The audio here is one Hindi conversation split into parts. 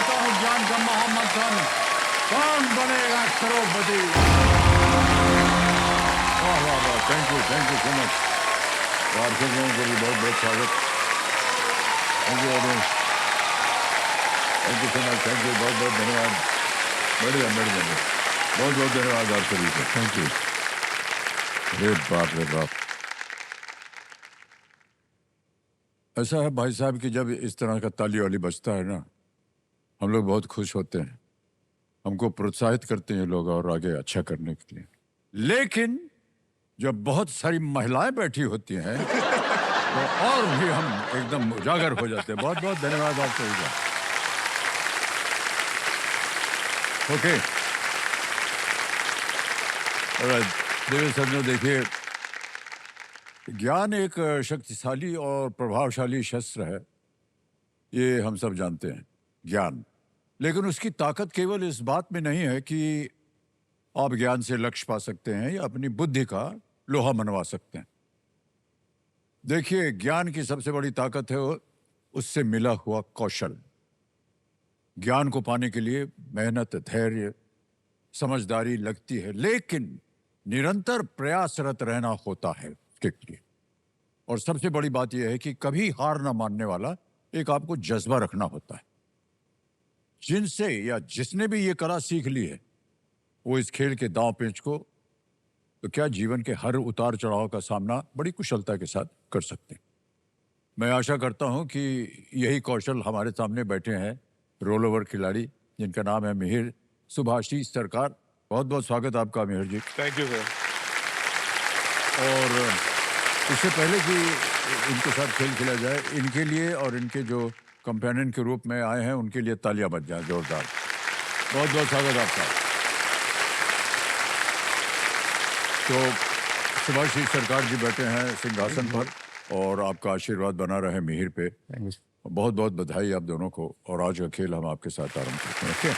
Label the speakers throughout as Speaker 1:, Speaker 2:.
Speaker 1: चाहता हूँ ज्ञान का महामंथन। कौन बनेगा करोड़पति? वाह वाह वाह, थैंक यू सो मच। दर्शकों को भी बहुत बहुत स्वागत। Thank you audience, thank you so much, thank you, बहुत बहुत धन्यवाद। बढ़िया बढ़िया, बहुत बहुत धन्यवाद आप सभी को, थैंक यू। अरे बाप रे बाप, ऐसा है भाई साहब कि जब इस तरह का ताली वाली बजता है ना, हम लोग बहुत खुश होते हैं, हमको प्रोत्साहित करते हैं लोग और आगे अच्छा करने के लिए। लेकिन जब बहुत सारी महिलाएं बैठी होती हैं तो और भी हम एकदम उजागर हो जाते हैं। बहुत बहुत धन्यवाद आप सभी का। ओके, देवी सज्जनों, देखिए, ज्ञान एक शक्तिशाली और प्रभावशाली शस्त्र है, ये हम सब जानते हैं, ज्ञान। लेकिन उसकी ताकत केवल इस बात में नहीं है कि आप ज्ञान से लक्ष्य पा सकते हैं या अपनी बुद्धि का लोहा मनवा सकते हैं। देखिए, ज्ञान की सबसे बड़ी ताकत है उससे मिला हुआ कौशल। ज्ञान को पाने के लिए मेहनत, धैर्य, समझदारी लगती है, लेकिन निरंतर प्रयासरत रहना होता है उसके लिए। और सबसे बड़ी बात यह है कि कभी हार ना मानने वाला एक आपको जज्बा रखना होता है। जिनसे या जिसने भी ये कला सीख ली है, वो इस खेल के दांव पेच को तो क्या जीवन के हर उतार चढ़ाव का सामना बड़ी कुशलता के साथ कर सकते हैं। मैं आशा करता हूं कि यही कौशल हमारे सामने बैठे हैं रोल ओवर खिलाड़ी, जिनका नाम है मिहिर सुभाषीष सरकार। बहुत बहुत स्वागत आपका Mihir ji.
Speaker 2: Thank you sir.
Speaker 1: और इससे पहले कि इनके साथ खेल खेला जाए, इनके लिए और इनके जो कंपेनियन के रूप में आए हैं उनके लिए तालियां बज जाएं जोरदार। बहुत बहुत स्वागत आपका। तो सुभाषीष सरकार जी बैठे हैं सिंहासन पर और आपका आशीर्वाद बना रहे मिहिर पे। बहुत बहुत बधाई आप दोनों को, और आज का खेल हम आपके साथ आरंभ करते हैं। ओके,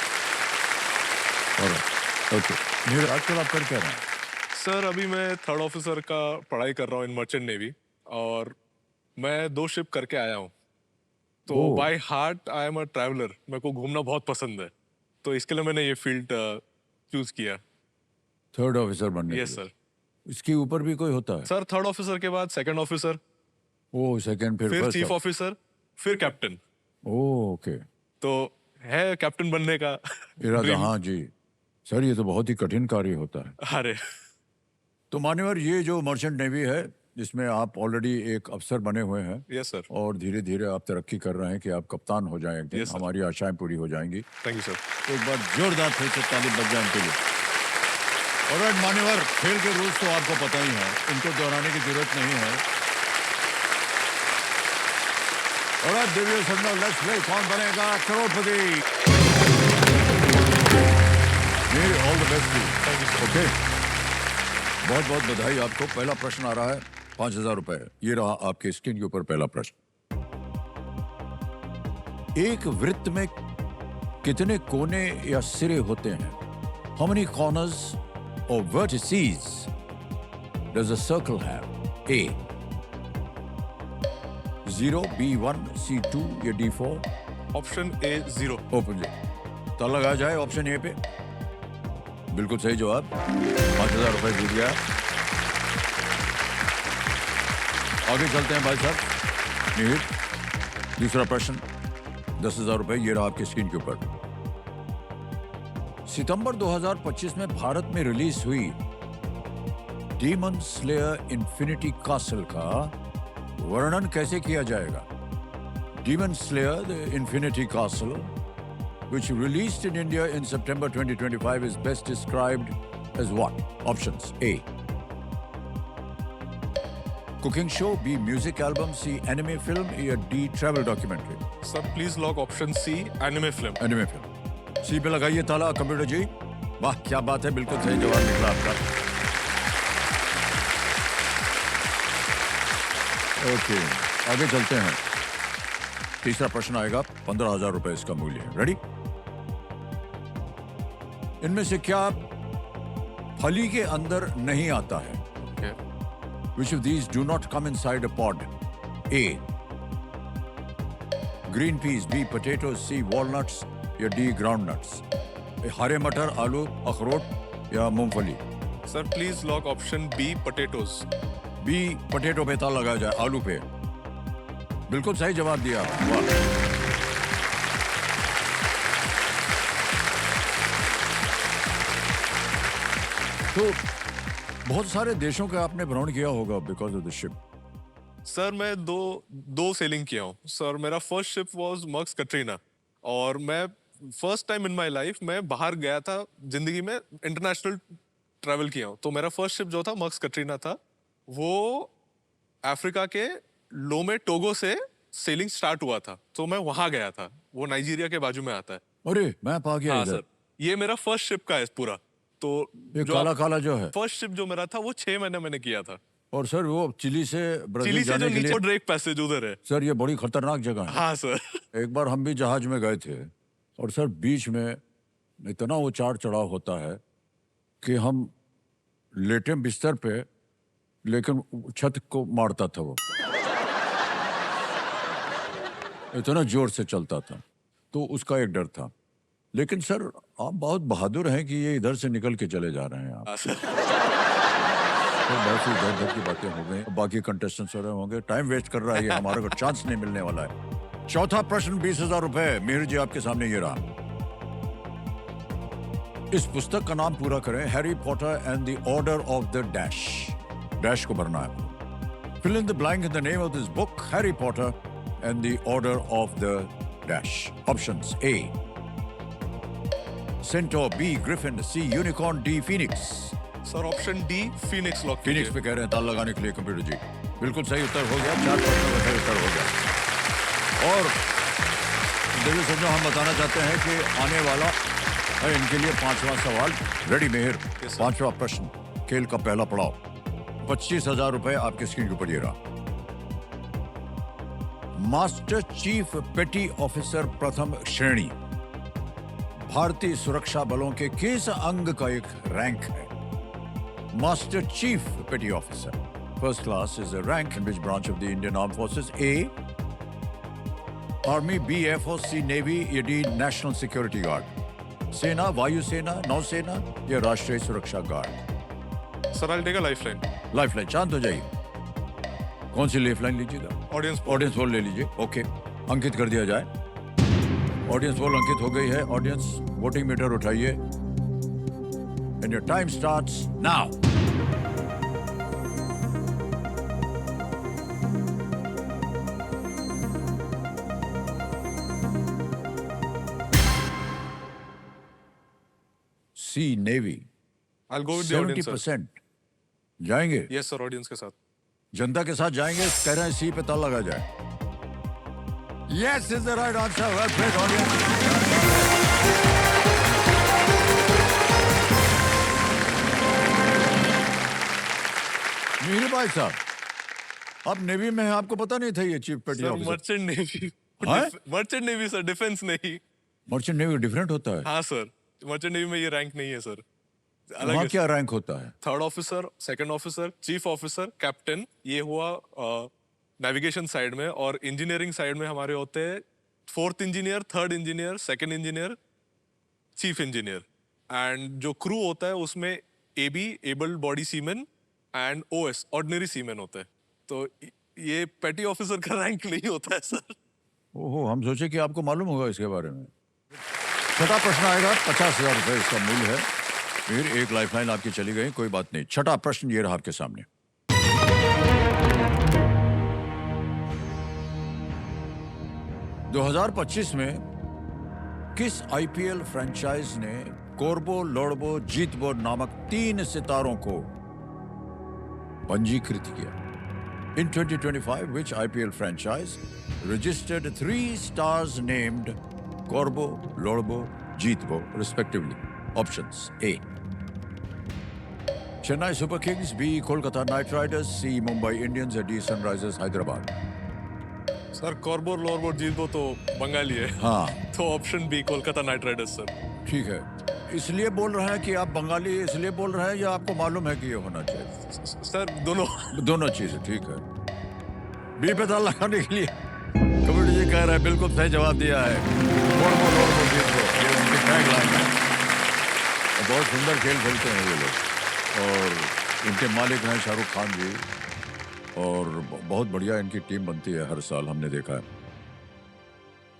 Speaker 1: और ओके मिहिर, आजकल आप कर क्या रहे हैं?
Speaker 2: सर अभी मैं 3rd ऑफिसर का पढ़ाई कर रहा हूँ इन मर्चेंट नेवी, और मैं 2 शिप करके आया हूँ। तो by heart I am a traveller, मेरे को घूमना बहुत पसंद है, तो इसके लिए मैंने ये फील्ड चूज किया।
Speaker 1: 3rd ऑफिसर बनने?
Speaker 2: Yes sir.
Speaker 1: इसके ऊपर भी कोई होता है?
Speaker 2: सर 3rd ऑफिसर के बाद 2nd ऑफिसर,
Speaker 1: ओ सेकंड, फिर
Speaker 2: चीफ ऑफिसर, फिर कैप्टन।
Speaker 1: ओके,
Speaker 2: तो है कैप्टन बनने का
Speaker 1: इरादा? हाँ जी सर, ये तो बहुत ही कठिन कार्य होता है।
Speaker 2: अरे
Speaker 1: तो मान्यवर, ये जो मर्चेंट नेवी है, जिसमें आप ऑलरेडी एक अफसर बने हुए हैं,
Speaker 2: यस सर,
Speaker 1: और धीरे धीरे आप तरक्की कर रहे हैं कि आप कप्तान हो जाएं एक दिन।
Speaker 2: Yes, sir.
Speaker 1: हमारी आशाएं पूरी हो जाएंगी।
Speaker 2: Thank you sir.
Speaker 1: एक बार जोरदार फिर से ताली बज जाए उनके लिए। और मान्यवर, खेल के रूल्स तो आपको पता ही है, इनको दोहराने की जरूरत नहीं है। और देवियों सज्जनों, let's play Kaun Banega Crorepati. All the best.
Speaker 2: Thank you sir.
Speaker 1: Okay, बहुत बहुत बधाई आपको। पहला प्रश्न आ रहा है 5000 रुपए। ये रहा आपके स्क्रीन के ऊपर पहला प्रश्न। एक वृत्त में कितने कोने या सिरे होते हैं? How many corners or vertices does a circle have? A 0, B1, C2 या D4?
Speaker 2: Option A 0।
Speaker 1: ओपन जी, तो लगाया जाए ऑप्शन ए पे। बिल्कुल सही जवाब, 5000 रुपए जीत गया। आगे चलते हैं भाई साहब। मिहिर, दूसरा प्रश्न 10,000 रुपए, ये रहा आपके स्क्रीन के ऊपर। सितंबर 2025 में भारत में रिलीज हुई डीमन स्लेयर इन्फिनिटी कासल का वर्णन कैसे किया जाएगा? Demon slayer the infinity castle, which released in India in September 2025, is best described as what? Options: A, cooking show, B, music album, C, anime film, या D, travel documentary?
Speaker 2: Sir please lock option C, anime film.
Speaker 1: Anime film. C पे लगाइए ताला कंप्यूटर जी। वाह क्या बात है, बिल्कुल सही जवाब निकला आपका। ओके, आगे चलते हैं। तीसरा प्रश्न आएगा, 15,000 रुपए इसका मूल्य है। रेडी? इनमें से क्या फली के अंदर नहीं आता है? Which of these do not come inside a pod? A, green peas, B, potatoes, C, walnuts, या डी ग्राउंड नट्स? हरे मटर, आलू, अखरोट या मूंगफली?
Speaker 2: Sir please lock option B potatoes.
Speaker 1: B potato पे ताला लगाया जाए, आलू पे। बिल्कुल सही जवाब दिया। वाह। तो बहुत सारे देशों का आपने भ्रमण किया होगा because of the ship.
Speaker 2: Sir मैं दो सेलिंग किया हूँ सर। मेरा फर्स्ट शिप वाज मक्स कटरीना, और मैं first time in my life मैं बाहर गया था जिंदगी में, इंटरनेशनल ट्रैवल किया हूँ। तो मेरा फर्स्ट शिप जो था मक्स कटरीना था, वो अफ्रीका के लोमे टोगो से सेलिंग स्टार्ट हुआ था, तो मैं वहां गया था। वो नाइजीरिया के बाजू में आता है।
Speaker 1: अरे मैप आ गया
Speaker 2: हाँ
Speaker 1: इधर।
Speaker 2: सर, ये मेरा फर्स्ट शिप का है पूरा। तो
Speaker 1: ये काला काला जो है,
Speaker 2: फर्स्ट शिप जो मेरा था वो 6 महीने मैंने किया था।
Speaker 1: और सर वो चिली से ब्राजील
Speaker 2: चिली से
Speaker 1: जाने
Speaker 2: जो
Speaker 1: के लिए,
Speaker 2: नीचे ड्रेक पैसेज उधर है।
Speaker 1: सर ये बड़ी खतरनाक जगह है।
Speaker 2: हाँ सर।
Speaker 1: एक बार हम भी जहाज में गए थे और सर बीच में इतना उतार चढ़ाव होता है कि हम लेटे बिस्तर पे, लेकिन छत को मारता था वो, इतना जोर से चलता था। तो उसका एक डर था। लेकिन सर आप बहुत बहादुर हैं कि ये इधर से निकल के चले जा रहे हैं आप।
Speaker 2: हाँ सर।
Speaker 1: तो बहुत सी इधर उधर की बातें हो गई। बाकी कंटेस्टेंट्स हो रहे होंगे, टाइम वेस्ट कर रहा है ये, हमारे को चांस नहीं मिलने वाला है। चौथा प्रश्न 20,000 रुपए। मिहिर जी आपके सामने ये रहा। इस पुस्तक का नाम पूरा करें। Harry Potter and the Order of the dash. Dash को भरना है। Fill in the blank in the name of this book, Harry Potter and the Order of the dash. Options: A centaur, B griffin, C unicorn, D phoenix.
Speaker 2: Sir option D phoenix lock
Speaker 1: phoenix पे कह रहे हैं ताला लगाने के लिए कंप्यूटर जी। बिल्कुल सही उत्तर हो गया। 4 प्रश्नों का सही उत्तर हो गया। और देखिए सज्जनों, हम बताना चाहते हैं कि आने वाला है इनके लिए 5वां सवाल। रेडी मिहिर? 5वां प्रश्न, खेल का पहला पड़ाव। 25,000 रुपए आपके स्क्रीन के ऊपर ये रहा। मास्टर चीफ पेटी ऑफिसर प्रथम श्रेणी भारतीय सुरक्षा बलों के किस अंग का एक रैंक है? मास्टर चीफ पेटी officer first class is a rank in which branch of the Indian Armed Forces? A army, B air force, C navy, या डी नेशनल सिक्योरिटी गार्ड? सेना, वायुसेना, नौसेना या राष्ट्रीय सुरक्षा गार्ड?
Speaker 2: Sir I take a lifeline.
Speaker 1: Lifeline शांत हो जाइए। कौन सी लाइफलाइन लीजिएगा? ऑडियंस पोल ले लीजिए। ओके, अंकित कर दिया जाए। ऑडियंस पोल अंकित हो गई है। ऑडियंस वोटिंग मीटर उठाइए and your time starts now. C navy
Speaker 2: I will go with the audience sir.
Speaker 1: 70% जाएंगे।
Speaker 2: यस सर, ऑडियंस के साथ।
Speaker 1: जनता के साथ जाएंगे। कह रहे हैं सी पे ताला लगा जाए। Yes is the right answer. Well played, audience. Mihir भाई साहब, आप नेवी में हैं, आपको पता नहीं था ये चीफ पेटी
Speaker 2: सर
Speaker 1: ऑफिसर?
Speaker 2: Merchant navy.
Speaker 1: हाँ?
Speaker 2: मर्चेंट नेवी सर, डिफेंस नहीं।
Speaker 1: मर्चेंट नेवी डिफरेंट होता है।
Speaker 2: हाँ सर, मर्चेंट नेवी में ये रैंक नहीं है सर। अलग
Speaker 1: वहाँ
Speaker 2: है।
Speaker 1: क्या रैंक होता है?
Speaker 2: Third officer, second officer, chief officer, captain, ये हुआ नेविगेशन साइड में। और इंजीनियरिंग साइड में हमारे होते हैं fourth engineer, third engineer, second engineer, chief engineer. And जो क्रू होता है उसमें AB, abled body seaman, and OS, ordinary seaman होता है। तो ये पेटी ऑफिसर का रैंक नहीं होता है सर।
Speaker 1: ओहो, हम सोचे कि आपको मालूम होगा इसके बारे में। छठा प्रश्न आएगा। 50,000 रुपए इसका मूल्य है। फिर एक लाइफलाइन आपकी चली गई, कोई बात नहीं। छठा प्रश्न ये रहा आपके सामने। 2025 में किस आईपीएल फ्रेंचाइज ने कोरबो, लोडबो, जीतबो नामक 3 सितारों को पंजीकृत किया? In 2025, which IPL franchise registered 3 stars named Corbo, Lorbo, Jeetbo, respectively? Options: A. Chennai Super Kings, B. Kolkata Knight Riders, C. Mumbai Indians, or D. Sunrisers Hyderabad?
Speaker 2: Sir कॉर्बो, लोरबो, जीतबो तो बंगाली है।
Speaker 1: हाँ,
Speaker 2: तो option B, Kolkata knight riders sir.
Speaker 1: ठीक है। इसलिए बोल रहे हैं कि आप बंगाली इसलिए बोल रहे हैं या आपको मालूम है कि ये होना चाहिए?
Speaker 2: सर दोनों।
Speaker 1: दोनों चीजें ठीक है। बी पे ताला लगाने के लिए कबड्डी जी कह रहे हैं, बिल्कुल सही जवाब दिया है। कोरबो, लोरबो, जीतबो। बहुत सुंदर खेल खेलते हैं ये लोग, और इनके मालिक हैं शाहरुख खान जी, और बहुत बढ़िया इनकी टीम बनती है हर साल, हमने देखा है।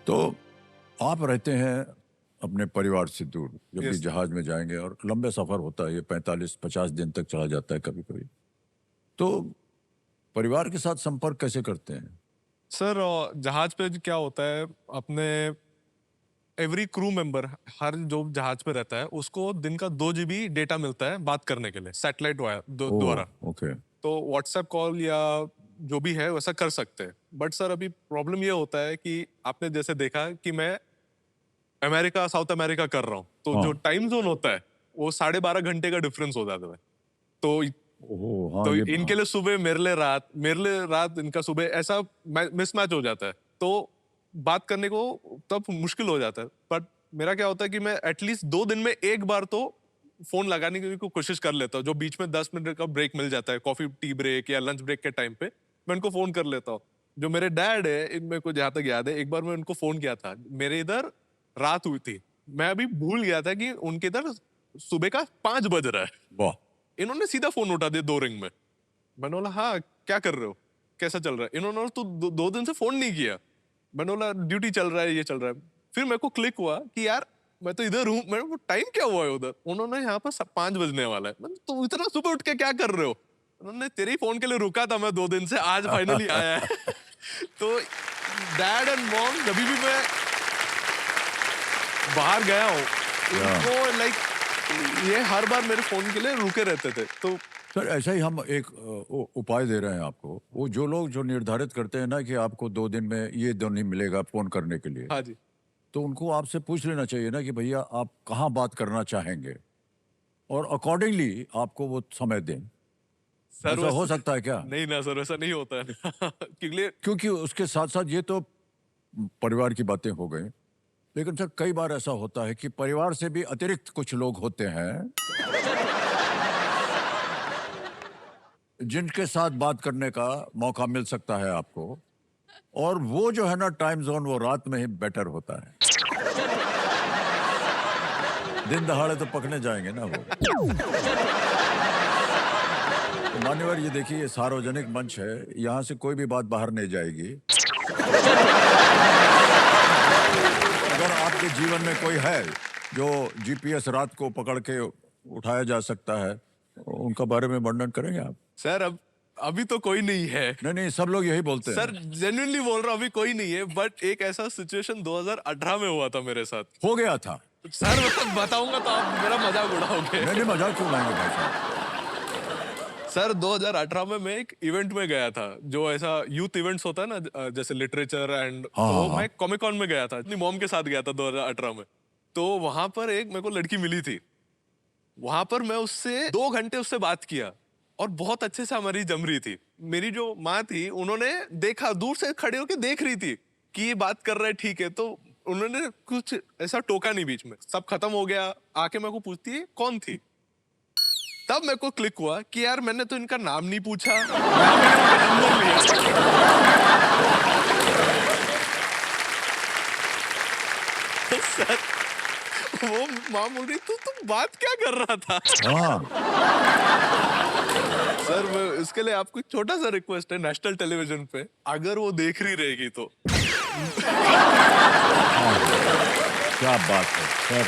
Speaker 1: तो आप रहते हैं अपने परिवार से दूर, जब भी
Speaker 2: यस
Speaker 1: जहाज में जाएंगे, और लंबे सफर होता है, ये 45-50 दिन तक चला जाता है कभी कभी, तो परिवार के साथ संपर्क कैसे करते हैं?
Speaker 2: सर, जहाज पे क्या होता है, अपने एवरी क्रू मेंबर, हर जो जहाज पे रहता है उसको दिन का 2 GB डेटा मिलता है बात करने के लिए, सैटेलाइट वायर द्वारा।
Speaker 1: ओह, ओके।
Speaker 2: तो व्हाट्सएप कॉल या जो भी है वैसा कर सकते हैं। बट सर, अभी प्रॉब्लम ये होता है कि आपने जैसे देखा कि मैं अमेरिका, साउथ अमेरिका कर रहा हूँ, तो जो
Speaker 1: हाँ।
Speaker 2: टाइम जोन होता है वो 12.5 घंटे का डिफरेंस हो जाता है। तो
Speaker 1: ओह, हाँ,
Speaker 2: तो
Speaker 1: ये
Speaker 2: इनके
Speaker 1: हाँ।
Speaker 2: लिए सुबह, मेरे लिए रात, इनका सुबह, ऐसा मिसमैच हो जाता है। तो बात करने को तब मुश्किल हो जाता है। बट मेरा क्या होता है कि मैं एटलीस्ट 2 दिन में एक बार तो फोन लगाने की को कोशिश कर लेता हूँ। जो बीच में 10 मिनट का ब्रेक मिल जाता है, कॉफी टी ब्रेक या लंच ब्रेक के टाइम पे, मैं उनको फोन कर लेता हूँ। जो मेरे डैड है, इनमें को जहाँ तक याद है, एक बार मैं उनको फोन किया था, मेरे इधर रात हुई थी, मैं अभी भूल गया था कि उनके इधर सुबह का 5 बज रहा है।
Speaker 1: वाह।
Speaker 2: इन्होंने सीधा फोन उठा दिया 2 रिंग में। मैंने बोला, हाँ क्या कर रहे हो, कैसा चल रहा है? इन्होंने बोला, तू 2 दिन से फोन नहीं किया। मैंने बोला, ड्यूटी चल रहा है, ये चल रहा है। फिर मेरे को क्लिक हुआ कि यार मैं तो इधर हूँ, मेरे को टाइम क्या हुआ है उधर। उन्होंने यहाँ पर 5 बजने वाला है। मैंने, तो इतना सुबह उठ के क्या कर रहे हो? उन्होंने, तेरे ही फोन के लिए रुका था मैं 2 दिन से, आज फाइनली आया है। तो डैड एंड मॉम, जब भी मैं बाहर गया हूँ,
Speaker 1: या
Speaker 2: उनको लाइक ये हर बार मेरे फोन के लिए रुके रहते थे। तो
Speaker 1: सर, ऐसा ही हम एक उपाय दे रहे हैं आपको। वो जो लोग जो निर्धारित करते हैं ना कि आपको 2 दिन में ये दिन नहीं मिलेगा फोन करने के लिए,
Speaker 2: हाँ जी
Speaker 1: तो उनको आपसे पूछ लेना चाहिए ना कि भैया आप कहाँ बात करना चाहेंगे, और अकॉर्डिंगली आपको वो समय दें।
Speaker 2: सर,
Speaker 1: ऐसा हो
Speaker 2: वैसे
Speaker 1: सकता है क्या?
Speaker 2: नहीं ना सर, वैसा नहीं होता है। क्योंकि
Speaker 1: क्योंकि उसके साथ साथ ये तो परिवार की बातें हो गई, लेकिन सर कई बार ऐसा होता है कि परिवार से भी अतिरिक्त कुछ लोग होते हैं जिनके साथ बात करने का मौका मिल सकता है आपको, और वो जो है ना टाइम जोन, वो रात में ही बेटर होता है। दिन दहाड़े तो पकड़ने जाएंगे ना वो। तो मान्यवर, ये देखिए, ये सार्वजनिक मंच है, यहाँ से कोई भी बात बाहर नहीं जाएगी। अगर आपके जीवन में कोई है जो जीपीएस रात को पकड़ के उठाया जा सकता है, उनका बारे में वर्णन करेंगे आप?
Speaker 2: सर, अब अभी तो कोई नहीं है।
Speaker 1: नहीं नहीं, सब लोग यही बोलते
Speaker 2: सर,
Speaker 1: हैं।
Speaker 2: जेन्युइनली बोल रहा हूँ, अभी कोई नहीं है। बट एक ऐसा सिचुएशन 2018 में हुआ था मेरे साथ।
Speaker 1: हो गया था।
Speaker 2: सर, मतलब बताऊंगा तो आप मेरा मजाक उड़ाओगे।
Speaker 1: नहीं नहीं, मजाक क्यों उड़ाएंगे भाई साहब?
Speaker 2: सर, 2018 में मैं एक इवेंट में गया था, जो ऐसा यूथ इवेंट्स होता है ना, जैसे लिटरेचर एंड,
Speaker 1: हाँ हाँ
Speaker 2: तो
Speaker 1: हाँ।
Speaker 2: मैं कॉमिक कॉन में गया था, अपनी मॉम के साथ गया था 2018 में। तो वहां पर एक मेरे को लड़की मिली थी। वहां पर मैं उससे 2 घंटे उससे बात किया, और बहुत अच्छे से हमारी जम रही थी। मेरी जो माँ थी, उन्होंने देखा, दूर से खड़े होकर देख रही थी कि ये बात कर रहा है, ठीक है। तो उन्होंने कुछ ऐसा टोका नहीं बीच में, सब खत्म हो गया। आके मेरे को पूछती है कौन थी। तब मेरे को क्लिक हुआ कि यार मैंने तो इनका नाम नहीं पूछा, ना मैंने उनका नंबर लिया। तो सर, वो माँ बोल रही, तू तुम बात क्या कर रहा था?
Speaker 1: हाँ।
Speaker 2: सर, मैं इसके लिए आपको एक छोटा सा रिक्वेस्ट है, नेशनल टेलीविजन पे अगर वो देख रही रहेगी तो।
Speaker 1: हाँ, क्या बात है सर।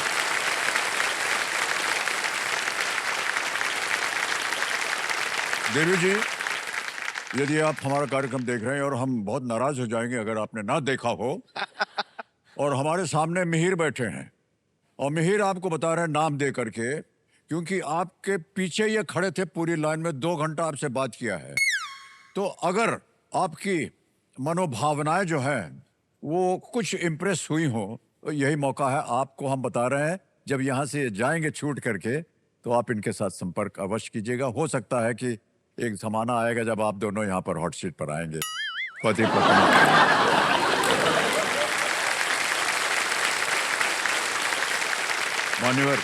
Speaker 1: देवी जी, यदि आप हमारा कार्यक्रम देख रहे हैं, और हम बहुत नाराज हो जाएंगे अगर आपने ना देखा हो, और हमारे सामने मिहिर बैठे हैं, और मिहिर आपको बता रहे हैं नाम दे करके, क्योंकि आपके पीछे ये खड़े थे पूरी लाइन में, 2 घंटा आपसे बात किया है। तो अगर आपकी मनोभावनाएं जो हैं वो कुछ इम्प्रेस हुई हो, तो यही मौका है, आपको हम बता रहे हैं, जब यहाँ से जाएंगे छूट करके, तो आप इनके साथ संपर्क अवश्य कीजिएगा। हो सकता है कि एक जमाना आएगा जब आप दोनों यहाँ पर हॉट सीट पर आएंगे, पति पत्नी। मान्यवर,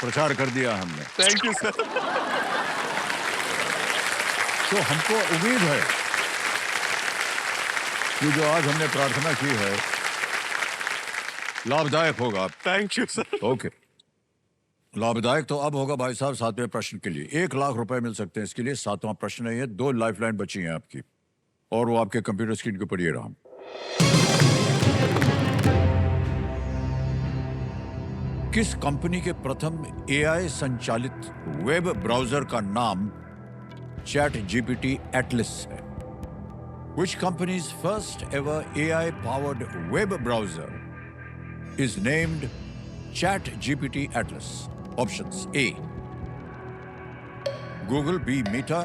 Speaker 1: प्रचार कर दिया हमने।
Speaker 2: Thank you sir.
Speaker 1: तो हमको उम्मीद है कि जो आज हमने प्रार्थना की है लाभदायक होगा।
Speaker 2: Thank you sir.
Speaker 1: ओके, लाभदायक तो अब होगा भाई साहब 7वें प्रश्न के लिए। 1 लाख रुपए मिल सकते हैं इसके लिए। 7वां प्रश्न है ये। 2 लाइफलाइन बची हैं आपकी और वो आपके कंप्यूटर स्क्रीन के ऊपर ये रहा। किस कंपनी के प्रथम एआई संचालित वेब ब्राउजर का नाम चैट जीपीटी एटलस है? Which company's first ever AI powered web browser is named ChatGPT Atlas? Options: A, Google; B, Meta;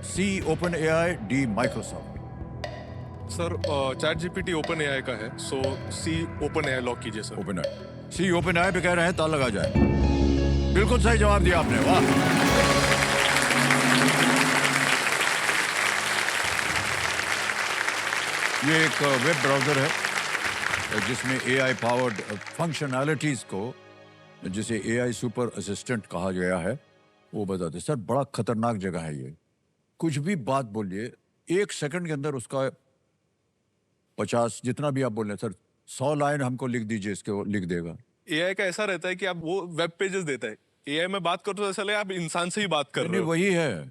Speaker 1: C, OpenAI; D, Microsoft.
Speaker 2: Sir chat GPT open AI का है, सो सी ओपन एआई लॉक कीजिए सर।
Speaker 1: OpenAI. C, OpenAI पे कह रहे हैं, ताला लगा जाए। बिल्कुल सही जवाब दिया आपने, वाह। ये एक वेब ब्राउजर है जिसमें एआई पावर्ड फंक्शनैलिटीज को, जिसे एआई सुपर असिस्टेंट कहा गया है, वो बताते। सर बड़ा खतरनाक जगह है ये। कुछ भी बात बोलिए, 1 सेकंड के अंदर उसका 50 जितना भी आप बोल रहे हैं सर, 100 लाइन हमको लिख दीजिए, इसके वो लिख देगा।
Speaker 2: एआई का ऐसा रहता है कि आप वो वेब पेजेस देता है, एआई में बात करो तो ऐसा लगे आप इंसान से ही बात कर रहे
Speaker 1: नहीं,
Speaker 2: हो।
Speaker 1: वही है।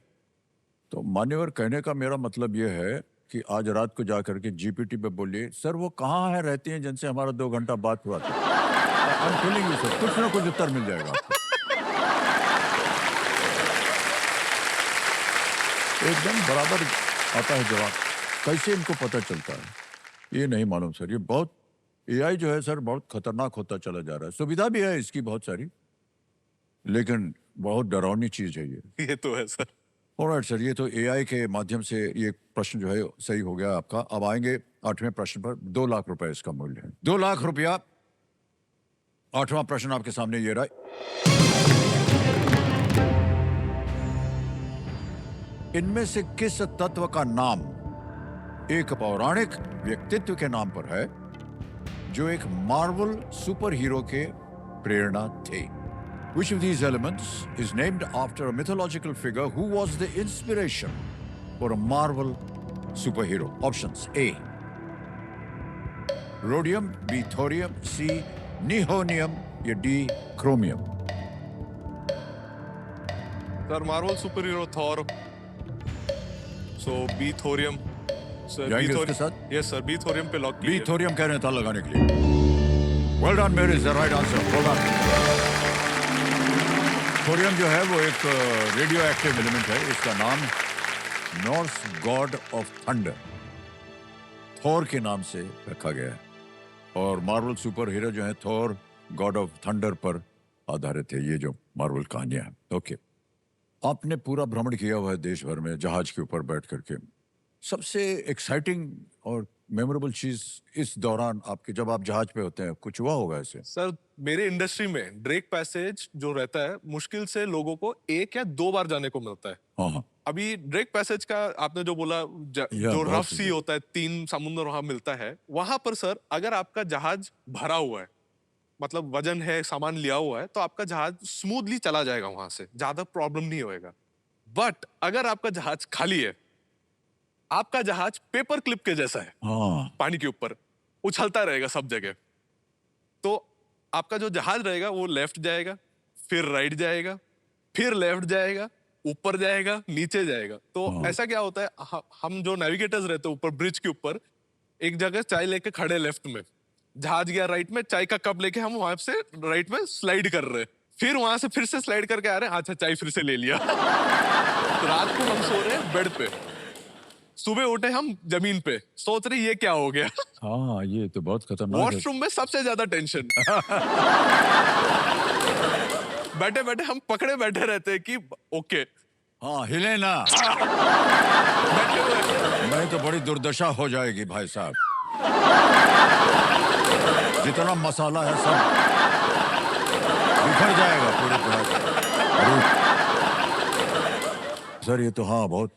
Speaker 1: तो मान्यवर, कहने का मेरा मतलब ये है कि आज रात को जाकर के जीपीटी पे बोलिए, सर वो कहाँ है, रहती हैं जिनसे हमारा 2 घंटा बात हुआ था। I am telling you sir, कुछ ना कुछ उत्तर मिल जाएगा आपको। एकदम बराबर आता है जवाब। कैसे इनको पता चलता है ये नहीं मालूम सर। ये बहुत एआई जो है सर बहुत खतरनाक होता चला जा रहा है। सुविधा भी है इसकी बहुत सारी, लेकिन बहुत डरावनी चीज है ये
Speaker 2: तो है सर।
Speaker 1: ऑलराइट सर, ये तो एआई के माध्यम से ये प्रश्न जो है सही हो गया आपका। अब आएंगे 8वें प्रश्न पर। 2 लाख रुपए इसका मूल्य है। 2 लाख रुपया। 8वां प्रश्न आपके सामने ये रहा। इनमें से किस तत्व का नाम एक पौराणिक व्यक्तित्व के नाम पर है जो एक मार्वल सुपर हीरो के प्रेरणा थे? Which of these elements is named after a mythological figure who was the inspiration for a Marvel superhero? Options: A, rhodium; B, thorium; C, nihonium; या D, chromium.
Speaker 2: Sir Marvel superhero Thor, so B thorium. Sir
Speaker 1: जाएंगे
Speaker 2: बी
Speaker 1: उसके साथ?
Speaker 2: यस सर, बी थोरियम पे लॉक
Speaker 1: B,
Speaker 2: कीजिए।
Speaker 1: thorium कह रहे हैं ताला लगाने के लिए। Well done, Mary, is the right answer. Well done. Thorium जो है वो एक रेडियो एक्टिव एलिमेंट है। इसका नाम नॉर्स गॉड ऑफ थंडर, थोर के नाम से रखा गया है। और मार्वल सुपर हीरो जो है थोर गॉड ऑफ थंडर पर आधारित है ये जो मार्वल कहानियां हैं। ओके, आपने पूरा भ्रमण किया हुआ है देश भर में जहाज के ऊपर बैठ करके। सबसे एक्साइटिंग और मेमोरेबल चीज इस दौरान आपके, जब आप जहाज पे होते हैं, कुछ हुआ होगा ऐसे?
Speaker 2: सर मेरे इंडस्ट्री में ड्रेक पैसेज जो रहता है, मुश्किल से लोगों को 1 या 2 बार जाने को मिलता है।
Speaker 1: हाँ हाँ,
Speaker 2: अभी ड्रेक पैसेज का आपने जो बोला, जो
Speaker 1: बहुत
Speaker 2: रफ
Speaker 1: सही
Speaker 2: सी
Speaker 1: है।
Speaker 2: होता है, 3 समुद्र वहां मिलता है, वहां पर सर अगर आपका जहाज भरा हुआ है, मतलब वजन है, सामान लिया हुआ है, तो आपका जहाज स्मूथली चला जाएगा, वहां से ज्यादा प्रॉब्लम नहीं होएगा। बट अगर आपका जहाज खाली है, आपका जहाज पेपर क्लिप के जैसा है,
Speaker 1: हाँ
Speaker 2: पानी के ऊपर उछलता रहेगा सब जगह, तो आपका जो जहाज रहेगा वो लेफ्ट जाएगा, फिर राइट जाएगा, फिर लेफ्ट जाएगा, ऊपर जाएगा, नीचे जाएगा। तो
Speaker 1: हाँ।
Speaker 2: ऐसा क्या होता है, हम जो नेविगेटर्स रहते हैं ऊपर ब्रिज के ऊपर, एक जगह चाय लेके खड़े लेफ्ट में, जहाज गया राइट में, चाय का कप लेके हम वहां से राइट में स्लाइड कर रहे हैं, फिर वहां से फिर से स्लाइड करके आ रहे हैं, अच्छा चाय फिर से ले लिया। तो रात को हम सो रहे हैं बेड पे, सुबह उठे हम जमीन पे, सोच रहे ये क्या हो गया।
Speaker 1: हाँ, ये तो बहुत खतरनाक है।
Speaker 2: वॉशरूम में सबसे ज्यादा टेंशन। बैठे बैठे हम पकड़े बैठे रहते हैं कि ओके,
Speaker 1: हाँ, हिले ना,
Speaker 2: बैठे हुए।
Speaker 1: नहीं तो बड़ी दुर्दशा हो जाएगी भाई साहब। जितना मसाला है सब बिखर जाएगा पूरे जहाज। अरे, सर ये तो हाँ बहुत।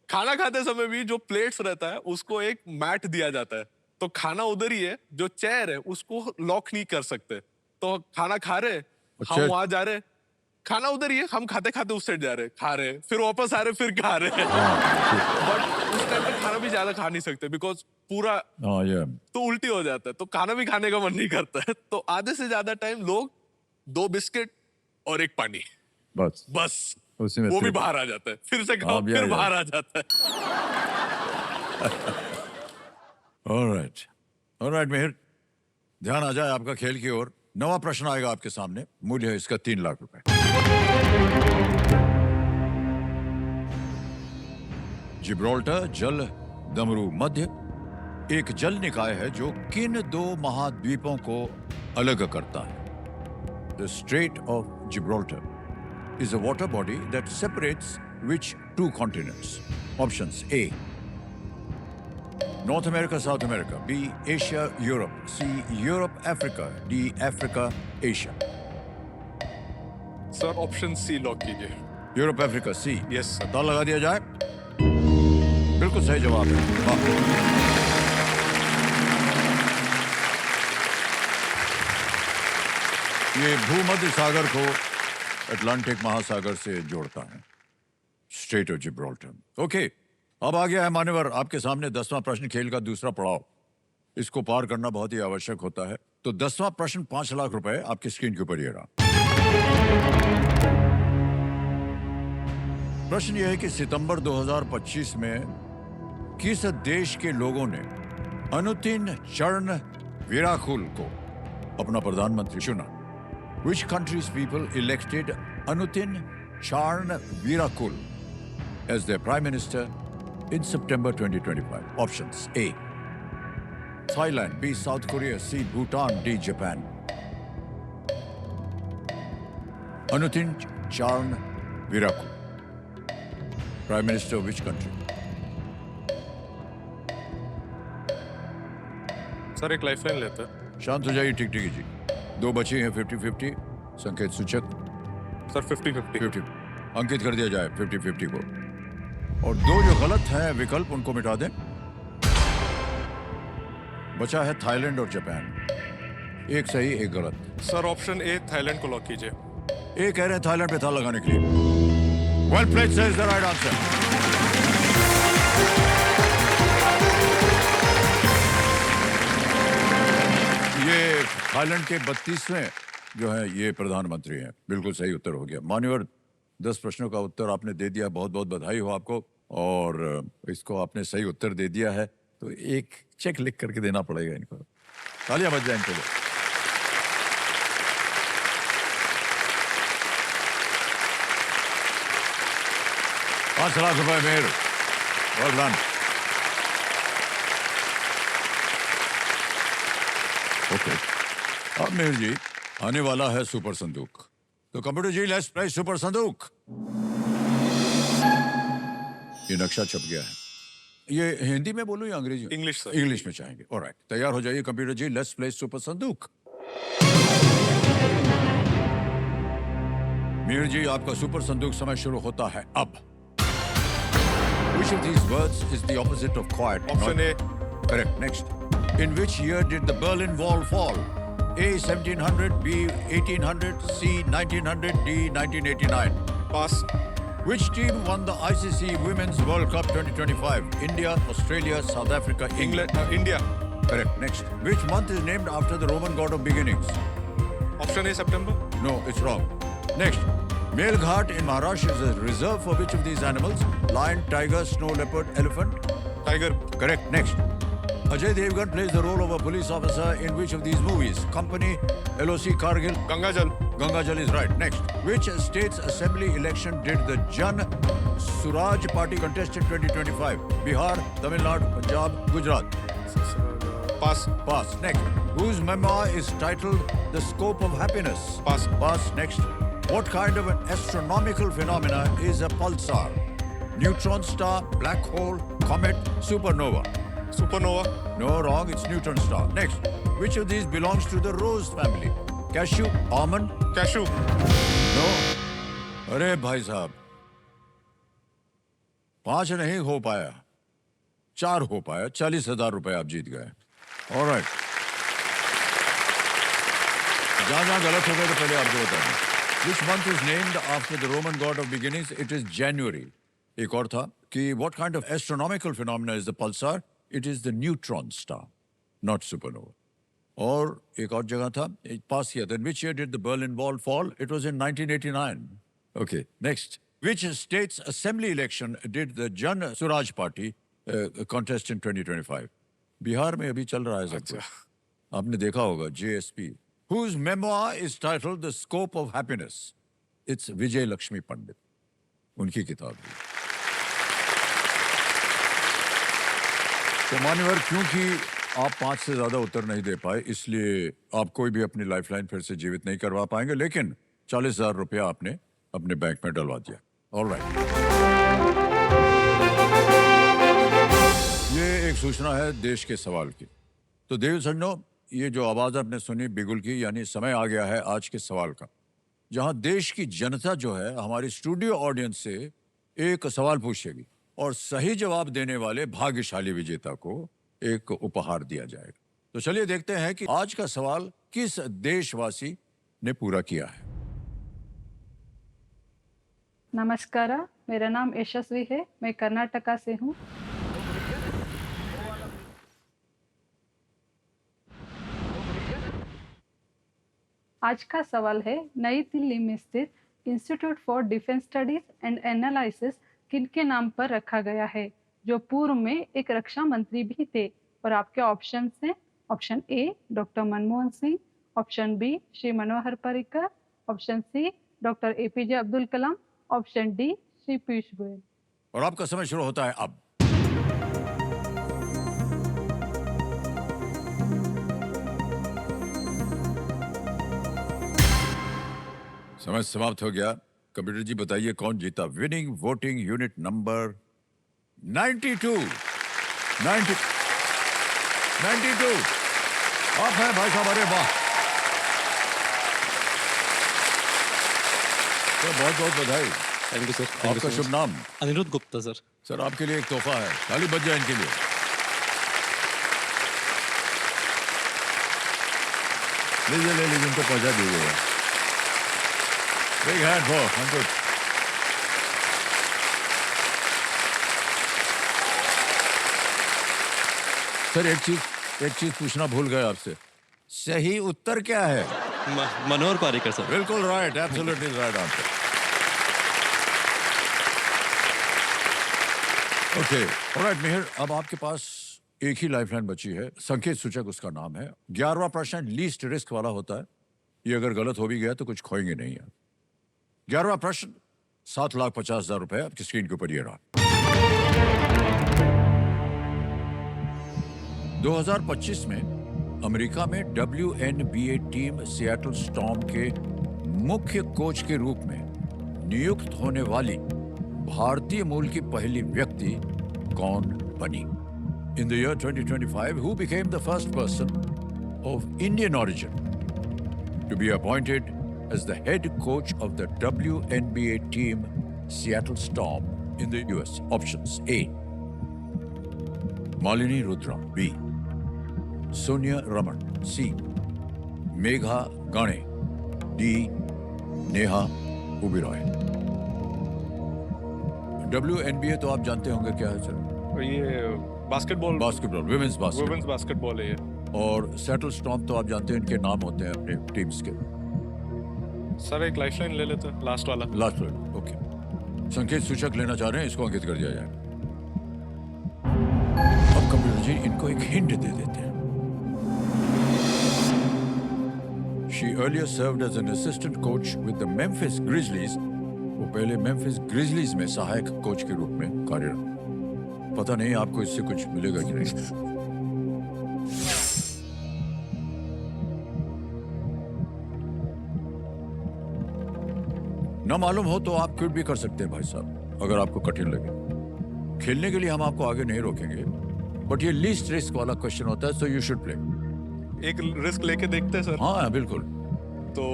Speaker 2: खाना खाते समय भी जो प्लेट्स रहता है उसको एक मैट दिया जाता है, तो खाना उधर ही है, जो चेयर है उसको लॉक नहीं कर सकते, तो खाना खा रहे, हम
Speaker 1: अच्छा।
Speaker 2: वहां जा रहे, खाना उधर ही है, हम खाते खाते उस साइड जा रहे, खा रहे, फिर वापस आ रहे, फिर खा रहे। बट उस टाइम पे खाना भी ज्यादा खा नहीं सकते, बिकॉज पूरा
Speaker 1: हाँ ये
Speaker 2: तो उल्टी हो जाता है, तो खाना भी खाने का मन नहीं करता है, तो आधे से ज्यादा टाइम लोग 2 बिस्किट और एक पानी,
Speaker 1: बस
Speaker 2: बस
Speaker 1: उसी में
Speaker 2: वो भी
Speaker 1: थे।
Speaker 2: बाहर आ जाता है, फिर से खाओ
Speaker 1: हाँ,
Speaker 2: फिर
Speaker 1: या।
Speaker 2: बाहर आ जाता है।
Speaker 1: ऑलराइट, ऑलराइट मिहिर, ध्यान आ जाए आपका खेल की ओर। नवा प्रश्न आएगा आपके सामने, मूल्य है इसका 3 लाख रुपए। जिब्राल्टर जल डमरू मध्य एक जल निकाय है जो किन 2 महाद्वीपों को अलग करता है? The straight of Gibraltar is a water body that separates which 2 continents? Options: A, North America, South America; B, Asia, Europe; C, Europe, Africa; D, Africa, Asia.
Speaker 2: Sir option C lock कीजिए।
Speaker 1: Europe, Africa, C.
Speaker 2: Yes sir.
Speaker 1: पता लगा दिया जाए। बिल्कुल सही जवाब है। वाह। ये भूमध्य सागर को अटलांटिक महासागर से जोड़ता है, स्ट्रेट ऑफ जिब्राल्टर। ओके, अब आ गया है मान्यवर आपके सामने 10वां प्रश्न, खेल का दूसरा पड़ाव। इसको पार करना बहुत ही आवश्यक होता है। तो 10वां प्रश्न 5 लाख रुपए आपकी स्क्रीन के ऊपर ये रहा। प्रश्न यह है कि सितंबर 2025 में किस देश के लोगों ने अनुतिन चरण वीराकुल को अपना प्रधानमंत्री चुना? Which country's people elected Anutin Charn Virakul as their prime minister in September 2025? Options: A, Thailand; B, South Korea; C, Bhutan; D, Japan. Anutin Charn Virakul, prime minister of which country?
Speaker 2: Sir एक लाइफलाइन लेते हैं।
Speaker 1: शांत हो जाइए, टिक टिक जी। 2 बची हैं 50-50, संकेत सूचक
Speaker 2: सर 50-50।
Speaker 1: 50 अंकित कर दिया जाए 50-50 को, और 2 जो गलत हैं विकल्प उनको मिटा दें। बचा है थाईलैंड और जापान। एक सही, एक गलत।
Speaker 2: सर ऑप्शन ए थाईलैंड को लॉक कीजिए।
Speaker 1: ए कह रहे हैं थाईलैंड पे ताला लगाने के लिए। Well played says the right answer. ये थाईलैंड के 32वें जो है ये प्रधानमंत्री हैं। बिल्कुल सही उत्तर हो गया। मान्यवर 10 प्रश्नों का उत्तर आपने दे दिया, बहुत बहुत बधाई हो आपको। और इसको आपने सही उत्तर दे दिया है तो एक चेक लिख करके देना पड़ेगा इनको। तालियां बज जाए इनके लिए। ₹5 lakh Mehar, well done. Okay, अब मेहर जी आने वाला है सुपर संदूक। तो computer ji let's play super संदूक। ये नक्शा छप गया है। ये हिंदी में बोलूं या अंग्रेजी?
Speaker 2: English sir.
Speaker 1: इंग्लिश में चाहेंगे। ऑलराइट, तैयार हो जाइए computer ji, let's play super संदूक। मीर जी आपका सुपर संदूक समय शुरू होता है अब। Which of these words is the opposite of quiet?
Speaker 2: Option A.
Speaker 1: Correct. Next. In which year did the Berlin Wall fall? A 1700, B 1800, C 1900, D 1989.
Speaker 2: Pass.
Speaker 1: Which team won the ICC Women's World Cup 2025? India, Australia, South Africa, England.
Speaker 2: India.
Speaker 1: Correct. Next. Which month is named after the Roman god of beginnings?
Speaker 2: Option A September.
Speaker 1: No, it's wrong. Next. Melghat in Maharashtra is a reserve for which of these animals? Lion, tiger, snow leopard, elephant?
Speaker 2: Tiger.
Speaker 1: Correct. Next. Ajay Devgan plays the role of a police officer in which of these movies? Company, LOC, Kargil?
Speaker 2: गंगाजल।
Speaker 1: Gangajal is right. Next. Which state's assembly election did the Jan Suraj party contest in 2025? Bihar, Tamil Nadu, Punjab, Gujarat?
Speaker 2: Pass.
Speaker 1: Pass. Next. Whose memoir is titled The Scope of Happiness?
Speaker 2: Pass.
Speaker 1: Pass. Next. What kind of an astronomical phenomena is a pulsar? Neutron star, black hole, comet, supernova?
Speaker 2: Supernova.
Speaker 1: No, wrong. It's neutron star. Next. Which of these belongs to the rose family? Cashew, almond?
Speaker 2: Cashew.
Speaker 1: No. अरे भाई साहब, 5 नहीं हो पाया, 4 हो पाया। 40,000 रुपए आप जीत गए। ऑलराइट, जहां गलत हो गए तो पहले आपको बता दूं। Which month is named after the Roman god of beginnings? It is January. एक और था कि what kind of astronomical phenomena is the pulsar? It is the neutron star, not supernova. और एक और जगह था, पास किया था. Which year did the Berlin Wall fall? It was in 1989. Okay, next. Which state's assembly election did the Jan Suraj Party contest in 2025? Bihar में अभी चल रहा है सब
Speaker 2: अच्छा.
Speaker 1: कुछ. आपने देखा होगा JSP. Whose memoir is titled The Scope of Happiness? It's Vijay Lakshmi Pandit. उनकी किताब है. तो मान्यवर, क्योंकि आप 5 से ज्यादा उत्तर नहीं दे पाए, इसलिए आप कोई भी अपनी लाइफलाइन फिर से जीवित नहीं करवा पाएंगे, लेकिन 40,000 रुपया आपने अपने बैंक में डलवा दिया. ऑलराइट. ये एक सूचना है देश के सवाल की. तो देव सज्जनों, ये जो आवाज आपने सुनी बिगुल की, यानी समय आ गया है आज के सवाल का, जहां देश की जनता जो है हमारी स्टूडियो ऑडियंस से एक सवाल पूछेगी और सही जवाब देने वाले भाग्यशाली विजेता को एक उपहार दिया जाएगा. तो चलिए देखते हैं कि आज का सवाल किस देशवासी ने पूरा किया है.
Speaker 3: नमस्कार, मेरा नाम यशस्वी है, मैं कर्नाटका से हूँ. आज का सवाल है, नई दिल्ली में स्थित institute for defence studies and analysis किनके नाम पर रखा गया है, जो पूर्व में एक रक्षा मंत्री भी थे. और आपके ऑप्शन हैं, option A doctor Manmohan Singh, option B Shri Manohar Parrikar, option C doctor APJ Abdul Kalam, option D Shri Piyush Goyal.
Speaker 1: और आपका समय शुरू होता है अब. समय समाप्त हो गया. कंप्यूटर जी बताइए कौन जीता. Winning voting unit number 92. 92 आप हैं भाई साहब. अरे वाह, तो बहुत बहुत बधाई.
Speaker 4: Thank you sir.
Speaker 1: आपका शुभ नाम?
Speaker 4: अनिरुद्ध गुप्ता सर.
Speaker 1: सर आपके लिए एक तोहफा है, ताली बज जाए इनके लिए. ले लीजिए, इनको पहुंचा दीजिएगा. Big hand for Ankush. Sir एक चीज पूछना भूल गए आपसे. सही उत्तर क्या है?
Speaker 4: मनोहर पारिकर सर.
Speaker 1: बिल्कुल right, absolutely right answer. Okay, alright Mihir, अब आपके पास एक ही लाइफलाइन बची है. संकेत सूचक उसका नाम है. 11वां प्रश्न लीस्ट रिस्क वाला होता है. ये अगर गलत हो भी गया तो कुछ खोएंगे नहीं है. 11वां प्रश्न, 7,50,000 रुपए आपकी स्क्रीन के ऊपर ये रहा. 2025 में अमेरिका में WNBA टीम सिएटल स्टॉर्म के मुख्य कोच के रूप में नियुक्त होने वाली भारतीय मूल की पहली व्यक्ति कौन बनी? In the year 2025, who became the first person of Indian origin to be appointed as the head coach of the WNBA team Seattle Storm in the US? Options: A. Malini Rudra. B. Sonia Raman. C. Megha Gane. D. Neha Ubiroy. WNBA तो आप जानते होंगे क्या है सर?
Speaker 2: ये basketball
Speaker 1: women's basketball.
Speaker 2: Women's basketball है ये.
Speaker 1: और सेटल स्टॉर्म तो आप जानते हैं, इनके नाम होते हैं अपने टीम्स के.
Speaker 2: सर एक लाइफलाइन ले लेते हैं, लास्ट वाला.
Speaker 1: Last one. ओके, संकेत सूचक लेना चाह रहे हैं, इसको अंकित कर दिया जाए. अब कंप्यूटर जी इनको एक हिंट दे देते हैं. She earlier served as an assistant coach with the Memphis Grizzlies. वो पहले मेम्फिस ग्रिजलीज में सहायक कोच के रूप में कार्यरत. पता नहीं आपको इससे कुछ मिलेगा कि नहीं. न मालूम हो तो आप क्विट भी कर सकते हैं भाई साहब, अगर आपको कठिन लगे. खेलने के लिए हम आपको आगे नहीं रोकेंगे, बट ये लीस्ट रिस्क वाला क्वेश्चन होता है, सो यू शुड प्ले.
Speaker 2: एक रिस्क लेके देखते हैं सर.
Speaker 1: हाँ बिल्कुल.
Speaker 2: तो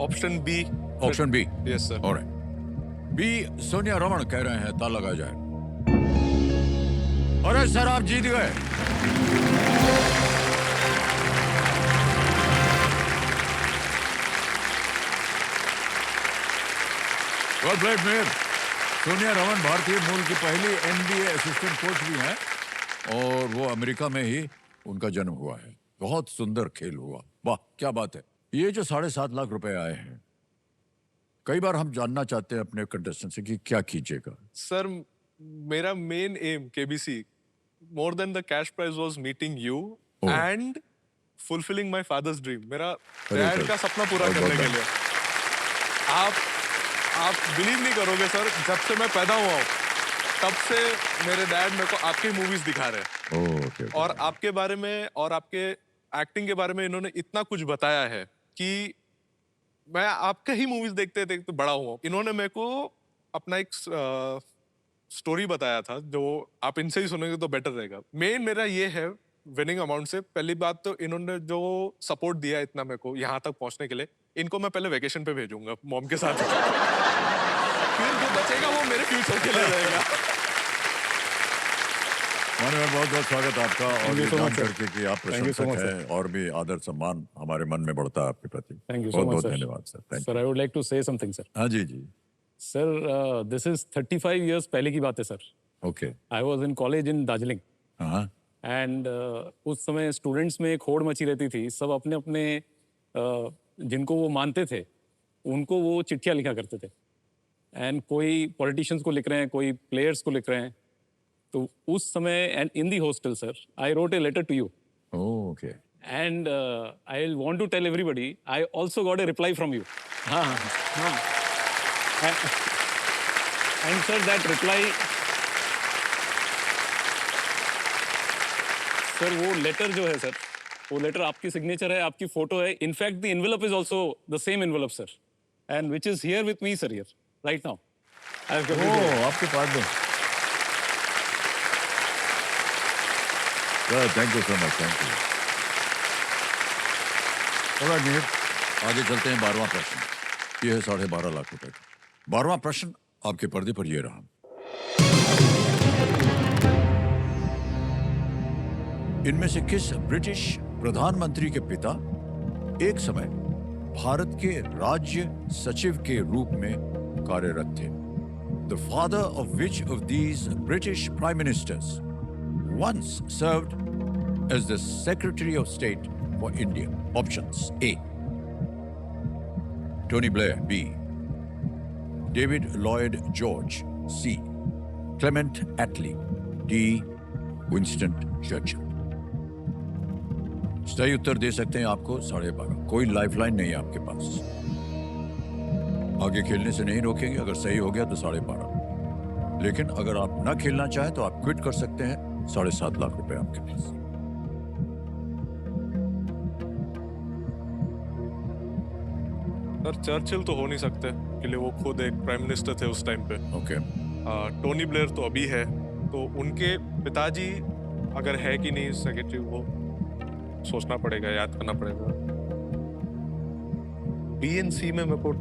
Speaker 2: option B.
Speaker 1: Option B.
Speaker 2: Yes sir.
Speaker 1: Alright. B Sonia Raman कह रहे हैं, ताला लगा जाए. अरे सर आप जीत गए. Well played mayor. Sonia Raman भारतीय मूल की पहली NBA असिस्टेंट कोच भी हैं और वो अमेरिका में ही उनका जन्म हुआ है। बहुत सुंदर खेल हुआ, वाह क्या बात है। ये जो 7.5 लाख रुपए आए हैं, कई बार हम जानना चाहते हैं अपने कंटेस्टेंट से कि क्या कीजिएगा।
Speaker 2: सर मेरा main aim KBC more than the cash prize was meeting you
Speaker 1: Oh.
Speaker 2: And fulfilling my father's dream. मेरा
Speaker 1: अरे
Speaker 2: डैड
Speaker 1: सर,
Speaker 2: का सपना पूरा
Speaker 1: बहुत
Speaker 2: करने के
Speaker 1: बहुत
Speaker 2: लिए। आप बिलीव नहीं करोगे सर, जब से मैं पैदा हुआ हूँ तब से मेरे डैड मेरे को आपकी मूवीज दिखा रहे हैं
Speaker 1: ओह, ओके, ओके।
Speaker 2: और आपके बारे में और आपके एक्टिंग के बारे में इन्होंने इतना कुछ बताया है कि मैं आपके ही मूवीज देखते देखते बड़ा हुआ हूँ। इन्होंने मेरे को अपना एक स्टोरी बताया था जो आप इनसे ही सुनेंगे तो बेटर रहेगा। मेन मेरा ये है विनिंग अमाउंट से पहली बात तो इन्होंने जो सपोर्ट दिया इतना मेरे को यहाँ तक पहुँचने के लिए, इनको मैं पहले वेकेशन पे भेजूंगा मॉम के साथ। फिर जो बचेगा वो मेरे फ्यूचर के लिए रहेगा।
Speaker 1: माननीय बहुत बहुत स्वागत आपका और
Speaker 5: you
Speaker 1: ये
Speaker 5: so
Speaker 1: जान
Speaker 5: much, sir.
Speaker 1: करके कि आप
Speaker 5: Thank you so
Speaker 1: प्रशंसक
Speaker 5: much,
Speaker 1: हैं और भी आदर सम्मान हमारे मन में बढ़ता है आपके प्रति।
Speaker 5: Thank you so
Speaker 1: बहुत
Speaker 5: much,
Speaker 1: बहुत
Speaker 5: sir.
Speaker 1: धन्यवाद sir. Thank
Speaker 5: Sir, I would like to say something, sir.
Speaker 1: हाँ जी जी,
Speaker 5: Sir, this is 35 years पहले की बात है, sir.
Speaker 1: Okay.
Speaker 5: I was in college in Darjeeling.
Speaker 1: हाँ
Speaker 5: And उस समय स्टूडेंट्स में एक होड़ मची रहती थी। सब अपने अपने जिनको वो मानते थे उनको वो चिट्ठियाँ लिखा करते थे। एंड कोई पॉलिटिशियंस को लिख रहे हैं, कोई प्लेयर्स को लिख रहे हैं। तो उस समय and in the hostel sir I wrote a letter to you
Speaker 1: okay.
Speaker 5: and I want to tell everybody, I also got a reply from you. And sir, that reply, sir, वो लेटर जो है सर, वो लेटर आपकी सिग्नेचर है, आपकी फोटो है. In fact the envelope is also the same envelope, sir, and which is here with me, sir, here right now. I have given it to you.
Speaker 1: ओह, आपके पास में। Thank you so much, thank you. Alright Mir, आगे चलते हैं 12वां प्रश्न। ये है 12.5 लाख रुपए का 12वां प्रश्न आपके पर्दे पर ये रहा। इनमें से किस ब्रिटिश प्रधानमंत्री के पिता एक समय भारत के राज्य सचिव के रूप में कार्यरत थे? The father of which of these British prime ministers once served as the Secretary of State for India? Options: A. Tony Blair. B. David Lloyd George. C. Clement Attlee. D. Winston Churchill. सही उत्तर दे सकते हैं आपको 12.5। कोई लाइफलाइन नहीं है आपके पास, आगे खेलने से नहीं रोकेंगे। अगर सही हो गया तो 12.5, लेकिन अगर आप ना खेलना चाहें तो आप क्विट कर सकते हैं। 7.5 लाख रुपए आपके पास।
Speaker 2: सर चर्चिल तो हो नहीं सकते क्योंकि वो खुद एक प्राइम मिनिस्टर थे उस टाइम पे।
Speaker 1: ओके।
Speaker 2: टोनी ब्लेयर तो अभी है, तो उनके पिताजी अगर है कि नहीं सेक्रेटरी वो सोचना पड़ेगा, याद करना पड़ेगा। बीएनसी में मेरे को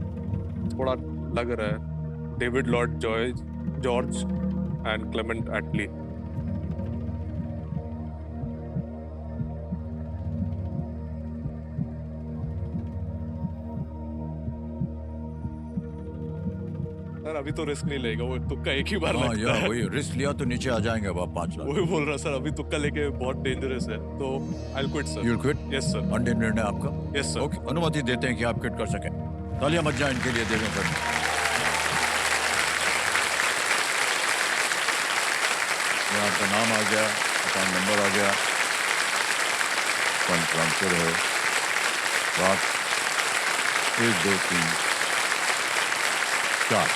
Speaker 2: थोड़ा लग रहा है David Lord George and Clement Attlee. Sir अभी तो रिस्क नहीं लेगा, वो तुक्का एक ही बार
Speaker 1: हाँ
Speaker 2: लगता
Speaker 1: यार,
Speaker 2: है।
Speaker 1: वही रिस्क लिया तो नीचे आ जाएंगे अब आप 5 लाख।
Speaker 2: वही बोल रहा सर, अभी तुक्का लेके बहुत डेंजरस है, तो I will quit sir.
Speaker 1: You'll quit?
Speaker 2: Yes sir.
Speaker 1: अंतिम निर्णय आपका?
Speaker 2: Yes sir.
Speaker 1: ओके, अनुमति देते हैं कि आप क्विट कर सकें। तालियां बज जाएं इनके लिए, देवें सर। ये आपका नाम आ गया, अकाउंट नंबर आ गया, फंड ट्रांसफर है। रात 1 2 3 4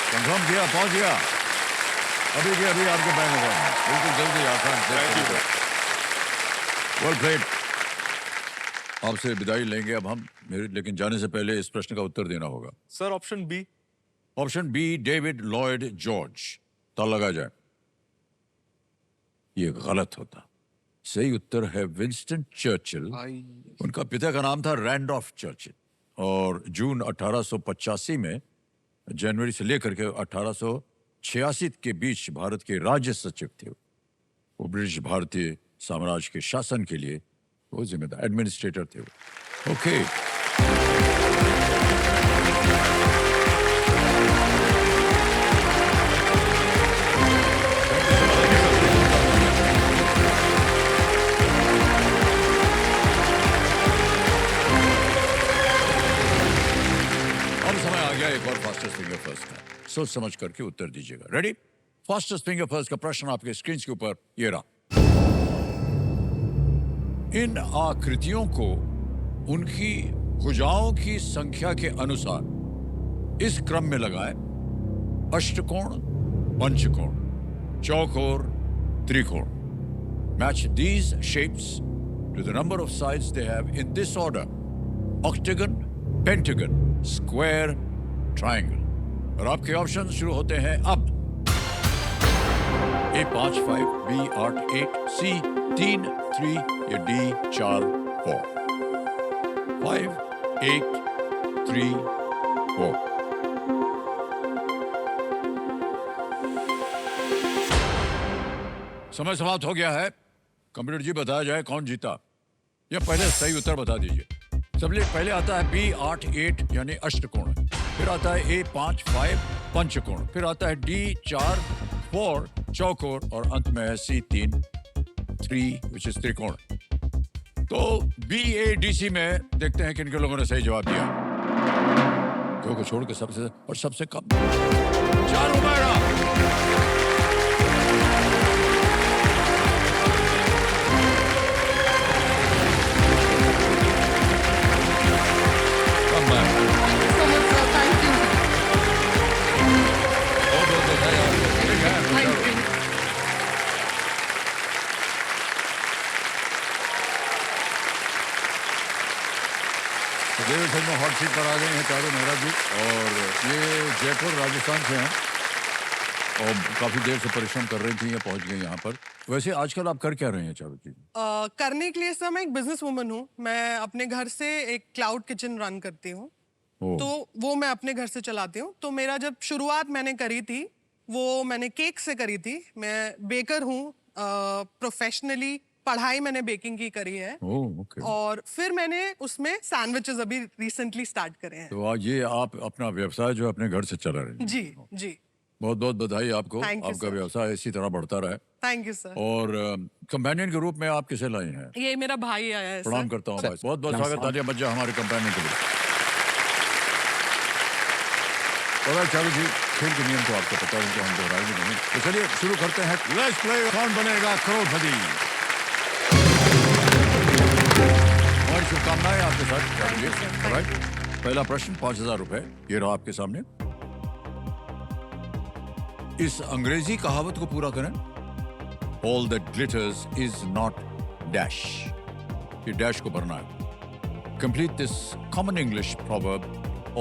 Speaker 1: कंफर्म किया, पहुंच गया। अभी के अभी आपके बैंक अकाउंट बिल्कुल जल्दी आसान
Speaker 2: Thank you,
Speaker 1: वेल प्लेड। आपसे विदाई लेंगे अब हम, लेकिन जाने से पहले इस प्रश्न का उत्तर देना होगा।
Speaker 2: Sir option B.
Speaker 1: Option B, David Lloyd George. ताल लगा जाए। ये गलत होता। सही उत्तर है विंस्टन चर्चिल। उनका पिता का नाम था रैंडॉल्फ चर्चिल और जून 1885 में जनवरी से लेकर के 1886 के बीच भारत के राज्य सचिव थे। वो ब्रिटिश भारतीय साम्राज्य के शासन के लिए वो जिम्मेदार एडमिनिस्ट्रेटर थे वो। ओके। सोच समझ करके उत्तर दीजिएगा। रेडी? फास्टेस्ट फिंगर फर्स्ट का प्रश्न आपके स्क्रीन के ऊपर ये रहा। इन आकृतियों को उनकी भुजाओं की संख्या के अनुसार इस क्रम में लगाए: अष्टकोण, पंचकोण, चौकोर, त्रिकोण। Match these shapes to the number of sides they have in this order: octagon, pentagon, square, triangle. और आपके ऑप्शन शुरू होते हैं अब। A 5 5, B 8 8, C 3 3 या D 4 4। 5 8 3 4। समय समाप्त हो गया है। कंप्यूटर जी बताया जाए कौन जीता, या पहले सही उत्तर बता दीजिए। सबसे पहले आता है B 8 8 यानी अष्टकोण, फिर आता है A 5 5 पंचकोण, फिर आता है D 4 4 चौकोर और अंत में है C 3 3 विच इज त्रिकोण। तो BADC में देखते हैं किन लोगों ने सही जवाब दिया। दो को छोड़ के सबसे और सबसे कम 4 रुपए। हॉट सीट पर आ गए हैं चारों मेहरा जी, और ये जयपुर राजस्थान से हैं और काफी देर से परिश्रम कर रही थी, ये पहुंच गई यहाँ पर। वैसे आजकल आप कर क्या रहे हैं चारों जी?
Speaker 6: करने के लिए सर मैं एक बिजनेस वूमन हूँ। मैं अपने घर से एक क्लाउड किचन रन करती हूँ, तो वो मैं अपने घर से चलाती हूँ। तो मेरा जब शुरुआत मैंने करी थी वो मैंने केक से करी थी। मैं बेकर हूँ प्रोफेशनली, पढ़ाई मैंने बेकिंग की करी है।
Speaker 1: ओके।
Speaker 6: और फिर मैंने उसमें सैंडविचेस अभी रिसेंटली स्टार्ट करे हैं।
Speaker 1: तो आज ये आप अपना व्यवसाय जो अपने घर से चला रहे हैं।
Speaker 6: जी जी,
Speaker 1: बहुत बहुत बधाई आपको।
Speaker 6: Thank you,
Speaker 1: आपका
Speaker 6: sir.
Speaker 1: व्यवसाय इसी तरह बढ़ता रहे।
Speaker 6: Thank you sir.
Speaker 1: और कंपेनियन के रूप में आप किसे लाए हैं?
Speaker 6: ये मेरा भाई आया है
Speaker 1: प्रणाम
Speaker 6: सर।
Speaker 1: करता हूँ भाई। बहुत बहुत स्वागत, तालियां बज जाए हमारे कंपेनियन के लिए। और चालू जी, खेल के नियम तो आपको पता है, उनको हम दोहराएंगे नहीं। तो चलिए शुरू करते हैं। लेट्स प्ले कौन बनेगा करोड़पति। हमारी शुभकामनाएं आपके साथ चालू जी। राइट, पहला प्रश्न 5000 रुपए ये रहा आपके सामने। इस अंग्रेजी कहावत को पूरा करें। All that glitters is not dash। ये डैश को भरना है। Complete this common English proverb.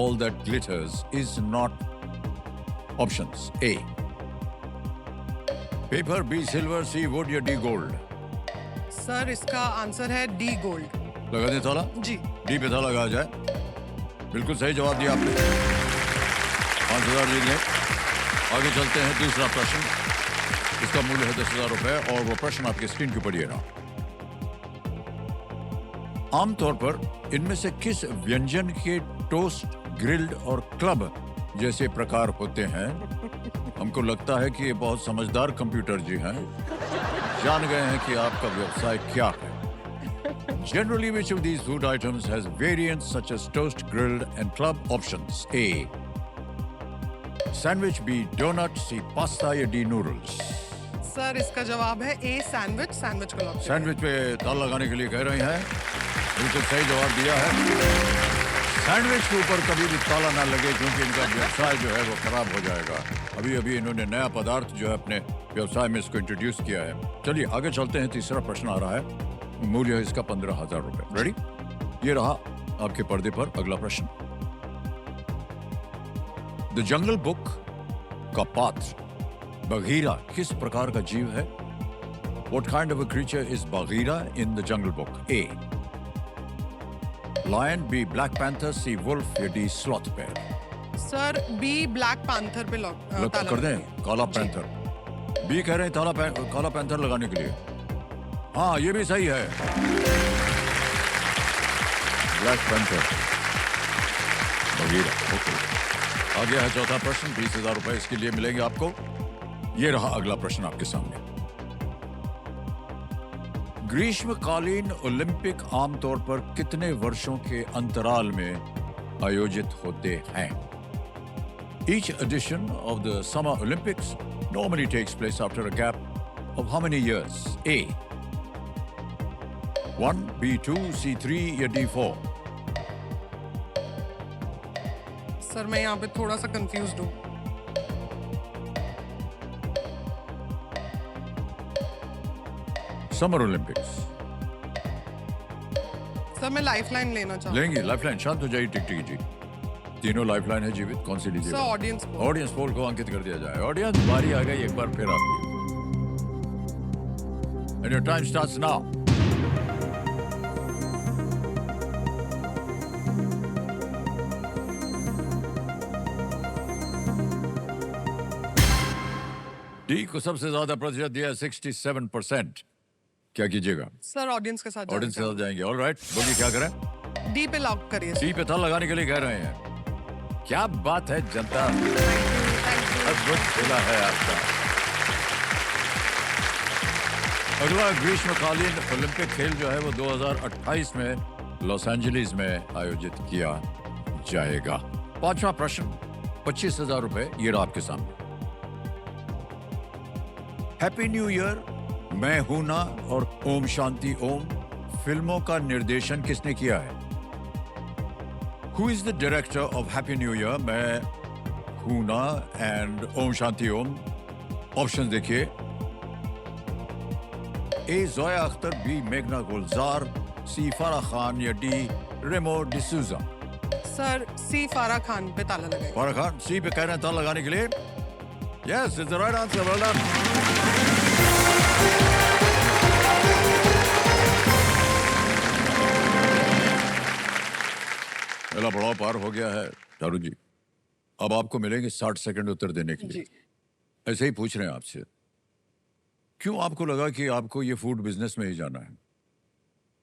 Speaker 1: All that glitters is not options. A paper, B silver, C wood या D gold।
Speaker 6: सर इसका आंसर है डी गोल्ड।
Speaker 1: लगा दें ताला?
Speaker 6: जी।
Speaker 1: डी पे ताला लगाया जाए। बिल्कुल सही जवाब दिया आपने। 5000 जीत गए। आगे चलते हैं। दूसरा प्रश्न, इसका मूल्य है 10,000 रुपए और वो प्रश्न आपके स्क्रीन के ऊपर ये रहा। आमतौर पर इनमें से किस व्यंजन के टोस्ट, ग्रिल्ड और क्लब जैसे प्रकार होते हैं? हमको लगता है कि ये बहुत समझदार कंप्यूटर जी हैं, जान गए हैं कि आपका व्यवसाय क्या है। Generally, which of these food items has variants such as toast, grilled and club? Options. A sandwich, B donut, C pasta या D noodles।
Speaker 6: सर इसका जवाब है ए सैंडविच। सैंडविच को लॉक करें।
Speaker 1: सैंडविच पे ताला लगाने के लिए कह रहे हैं। बिल्कुल सही जवाब दिया है। सैंडविच के ऊपर कभी भी ताला ना लगे, क्योंकि इनका व्यवसाय जो है वो खराब हो जाएगा। अभी अभी इन्होंने नया पदार्थ जो है अपने व्यवसाय में इसको इंट्रोड्यूस किया है। चलिए आगे चलते हैं। तीसरा प्रश्न आ रहा है, मूल्य है इसका 15,000 रुपए। रेडी? ये रहा आपके पर्दे पर अगला प्रश्न। द जंगल बुक का पात्र बघीरा किस प्रकार का जीव है? What kind of a creature is Bagheera in the Jungle Book? A lion, B black panther, C wolf या D sloth bear।
Speaker 6: Sir B black panther पे लॉक ताला
Speaker 1: कर दें
Speaker 6: लगाइए।
Speaker 1: काला पैंथर। बी कह रहे हैं काला पैंथर लगाने के लिए। हाँ, ये भी सही है, ब्लैक पैंथर बघीरा। ओके, आ गया है चौथा प्रश्न। 20,000 रुपए इसके लिए मिलेंगे आपको। ये रहा अगला प्रश्न आपके सामने। ग्रीष्मकालीन ओलंपिक आमतौर पर कितने वर्षों के अंतराल में आयोजित होते हैं? Each edition of the Summer Olympics normally takes place after a gap of how many years? A. 1, B2, C3 या D4?
Speaker 6: सर मैं यहाँ पे थोड़ा सा कंफ्यूज्ड हूँ।
Speaker 1: समर ओलंपिक्स
Speaker 6: सर मैं लाइफलाइन लेना चाहूँ।
Speaker 1: लेंगे लाइफलाइन। शांत हो जाइए टिकटिकी जी। तीनों लाइफलाइन है जीवित, कौन सी
Speaker 6: सर
Speaker 1: लीजिएगा?
Speaker 6: ऑडियंस को।
Speaker 1: ऑडियंस पोल को अंकित कर दिया जाए। ऑडियंस बारी आ गई एक बार फिर आपकी। And your time starts now. D को सबसे ज्यादा प्रतिशत दिया 67%। क्या कीजिएगा?
Speaker 6: सर ऑडियंस के साथ
Speaker 1: ऑडियंस के साथ जाएंगे। ऑल राइट, बोलिए क्या करें?
Speaker 6: डी पे लॉक करिए सर।
Speaker 1: डी पे ताला लगाने के लिए कह रहे हैं। क्या बात है जनता, अद्भुत खेला है आपका। अगला ग्रीष्मकालीन ओलंपिक खेल जो है वो 2028 में लॉस एंजलिस में आयोजित किया जाएगा। पांचवा प्रश्न, 25,000 रुपए ये रहा आपके सामने। हैप्पी न्यू ईयर, मैं हूं ना और ओम शांति ओम फिल्मों का निर्देशन किसने किया है? Who is the director of Happy New Year, मैं हूं ना and ओम शांति ओम? ऑप्शन देखिए। ए जोया अख्तर, बी मेघना गुलजार, सी फाराह खान या डी रेमो डिसूजा?
Speaker 6: सर सी फारा खान पे ताला लगाइए।
Speaker 1: फाराह खान सी पे कह रहे हैं ताला लगाने के लिए। Yes, it's the right answer. Well done. पहला पड़ाव पार हो गया है चारू जी। अब आपको मिलेंगे 60 सेकंड उत्तर देने के लिए। ऐसे ही पूछ रहे हैं आपसे, क्यों आपको लगा कि आपको ये फूड बिजनेस में ही जाना है?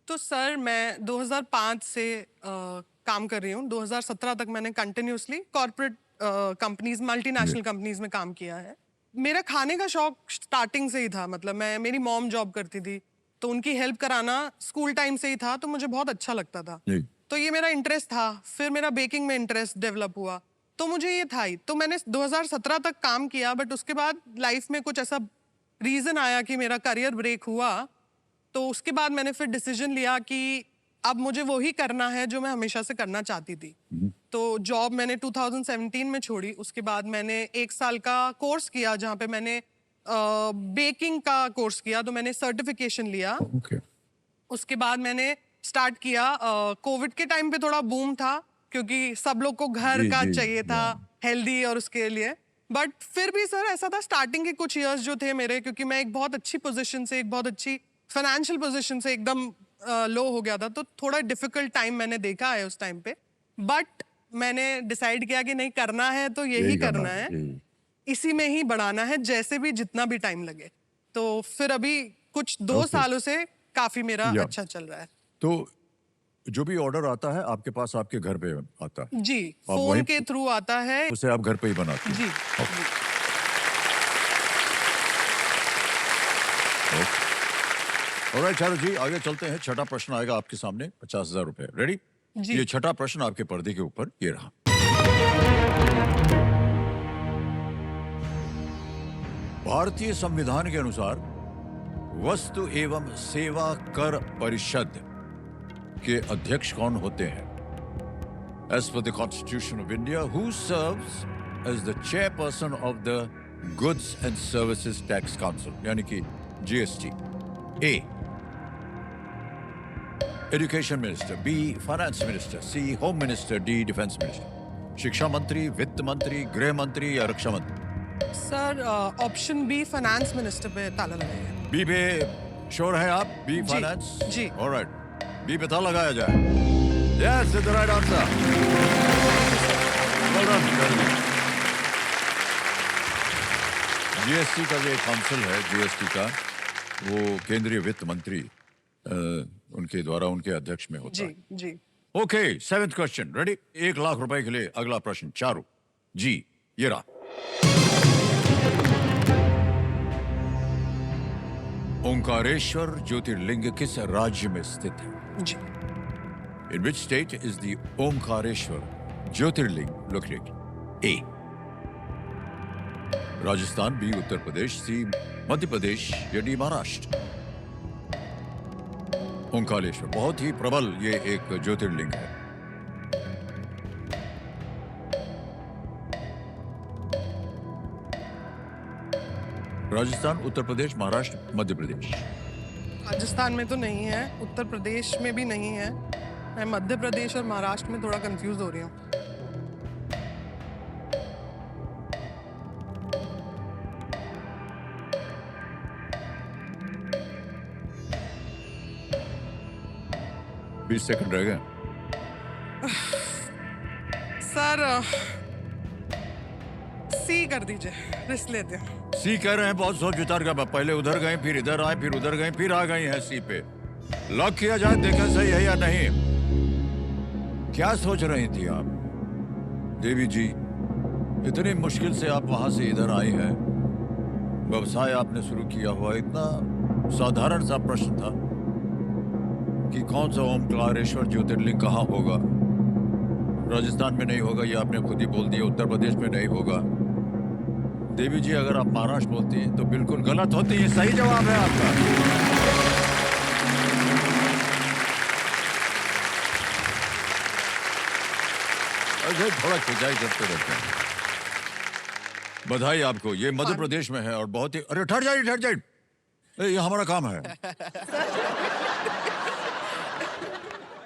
Speaker 6: तो सर मैं 2005 से काम कर रही हूँ। 2017 तक मैंने continuously corporate companies, multinational companies में काम किया है। मेरा खाने का शौक स्टार्टिंग से ही था। मतलब मेरी मॉम जॉब करती थी तो उनकी हेल्प कराना स्कूल टाइम से ही था, तो मुझे बहुत अच्छा लगता था। तो ये मेरा इंटरेस्ट था। फिर मेरा बेकिंग में इंटरेस्ट डेवलप हुआ, तो मुझे ये था ही। तो मैंने 2017 तक काम किया, बट उसके बाद लाइफ में कुछ ऐसा रीज़न आया कि मेरा करियर ब्रेक हुआ। तो उसके बाद मैंने फिर डिसीजन लिया कि अब मुझे वही करना है जो मैं हमेशा से करना चाहती थी। तो जॉब मैंने 2017 में छोड़ी। उसके बाद मैंने 1 साल का कोर्स किया जहाँ पे मैंने बेकिंग का कोर्स किया, तो मैंने सर्टिफिकेशन लिया। उसके बाद मैंने स्टार्ट किया। कोविड के टाइम पे थोड़ा बूम था क्योंकि सब लोग को घर का चाहिए था, हेल्दी और उसके लिए। बट फिर भी सर ऐसा था, स्टार्टिंग के कुछ इयर्स जो थे मेरे, क्योंकि मैं एक बहुत अच्छी पोजीशन से, एक बहुत अच्छी फाइनेंशियल पोजीशन से एकदम लो हो गया था, तो थोड़ा डिफिकल्ट टाइम मैंने देखा है उस टाइम पे। बट मैंने डिसाइड किया कि नहीं, करना है तो यही करना है, इसी में ही बढ़ाना है, जैसे भी जितना भी टाइम लगे। तो फिर अभी कुछ 2 सालों से काफी मेरा अच्छा चल रहा है।
Speaker 1: तो जो भी ऑर्डर आता है आपके पास, आपके घर पे आता है?
Speaker 6: जी, फोन के थ्रू आता है।
Speaker 1: उसे आप घर पे ही बनाते हैं?
Speaker 6: जी।
Speaker 1: ऑलराइट चारू जी, आगे चलते हैं। छठा प्रश्न आएगा आपके सामने, 50,000 रुपए। रेडी?
Speaker 6: जी।
Speaker 1: ये छठा प्रश्न आपके पर्दे के ऊपर ये रहा। भारतीय संविधान के अनुसार वस्तु एवं सेवा कर परिषद के अध्यक्ष कौन होते हैं? As per the Constitution of India, who serves as the chairperson of the Goods and Services Tax Council, यानी कि GST? A. Education Minister, B. Finance Minister, C. Home Minister, D. Defense Minister. शिक्षा मंत्री, वित्त मंत्री, गृह मंत्री या रक्षा मंत्री?
Speaker 6: Sir option B, finance minister पे ताला लगाइए।
Speaker 1: बी पे श्योर है आप? बी
Speaker 6: जी,
Speaker 1: फाइनेंस?
Speaker 6: जी।
Speaker 1: ऑलराइट, बी पे ताला लगाया जाए। Yes, it's the right answer. Well done, Charlie. GST का जो काउंसिल है, GST का, वो केंद्रीय वित्त मंत्री उनके द्वारा, उनके अध्यक्ष में होता है।
Speaker 6: जी जी।
Speaker 1: Okay, 7th question. Ready? 1 lakh रुपए के लिए अगला प्रश्न चारू जी, ये रहा। ओंकारेश्वर ज्योतिर्लिंग किस राज्य में स्थित है?
Speaker 6: जी।
Speaker 1: In which state is the Omkareshwar Jyotirling located? A. Rajasthan B, Uttar Pradesh C, Madhya Pradesh या डी, महाराष्ट्र। ओंकालेश्वर बहुत ही प्रबल ये एक ज्योतिर्लिंग है। राजस्थान, उत्तर प्रदेश, महाराष्ट्र, मध्य प्रदेश।
Speaker 6: राजस्थान में तो नहीं है, उत्तर प्रदेश में भी नहीं है। मैं मध्य प्रदेश और महाराष्ट्र में थोड़ा कंफ्यूज हो रही हूँ।
Speaker 1: बीस सेकंड रह गए।
Speaker 6: सर सी कर दीजिए, रिस्क लेते हैं।
Speaker 1: सी कह रहे हैं, बहुत सोच विचार का। पहले उधर गए, फिर इधर आए, फिर उधर गए, फिर आ गई हैं सी पे। लॉक किया जाए, देखा सही है या नहीं। क्या सोच रही थी आप देवी जी? इतनी मुश्किल से आप वहां से इधर आई हैं, व्यवसाय आपने शुरू किया हुआ। इतना साधारण सा प्रश्न था कि कौन सा ओमकारेश्वर ज्योतिर्लिंग कहाँ होगा। राजस्थान में नहीं होगा, ये आपने खुद ही बोल दिया। उत्तर प्रदेश में नहीं होगा। देवी जी, अगर आप महाराष्ट्र बोलती हैं तो बिल्कुल गलत होती है। सही जवाब है आपका। ऐसे थोड़ा खिंचाई करते रहते हैं। बधाई आपको, ये मध्य प्रदेश में है और बहुत ही। अरे ठहर जाइए, ठहर जाइए, ये हमारा काम है।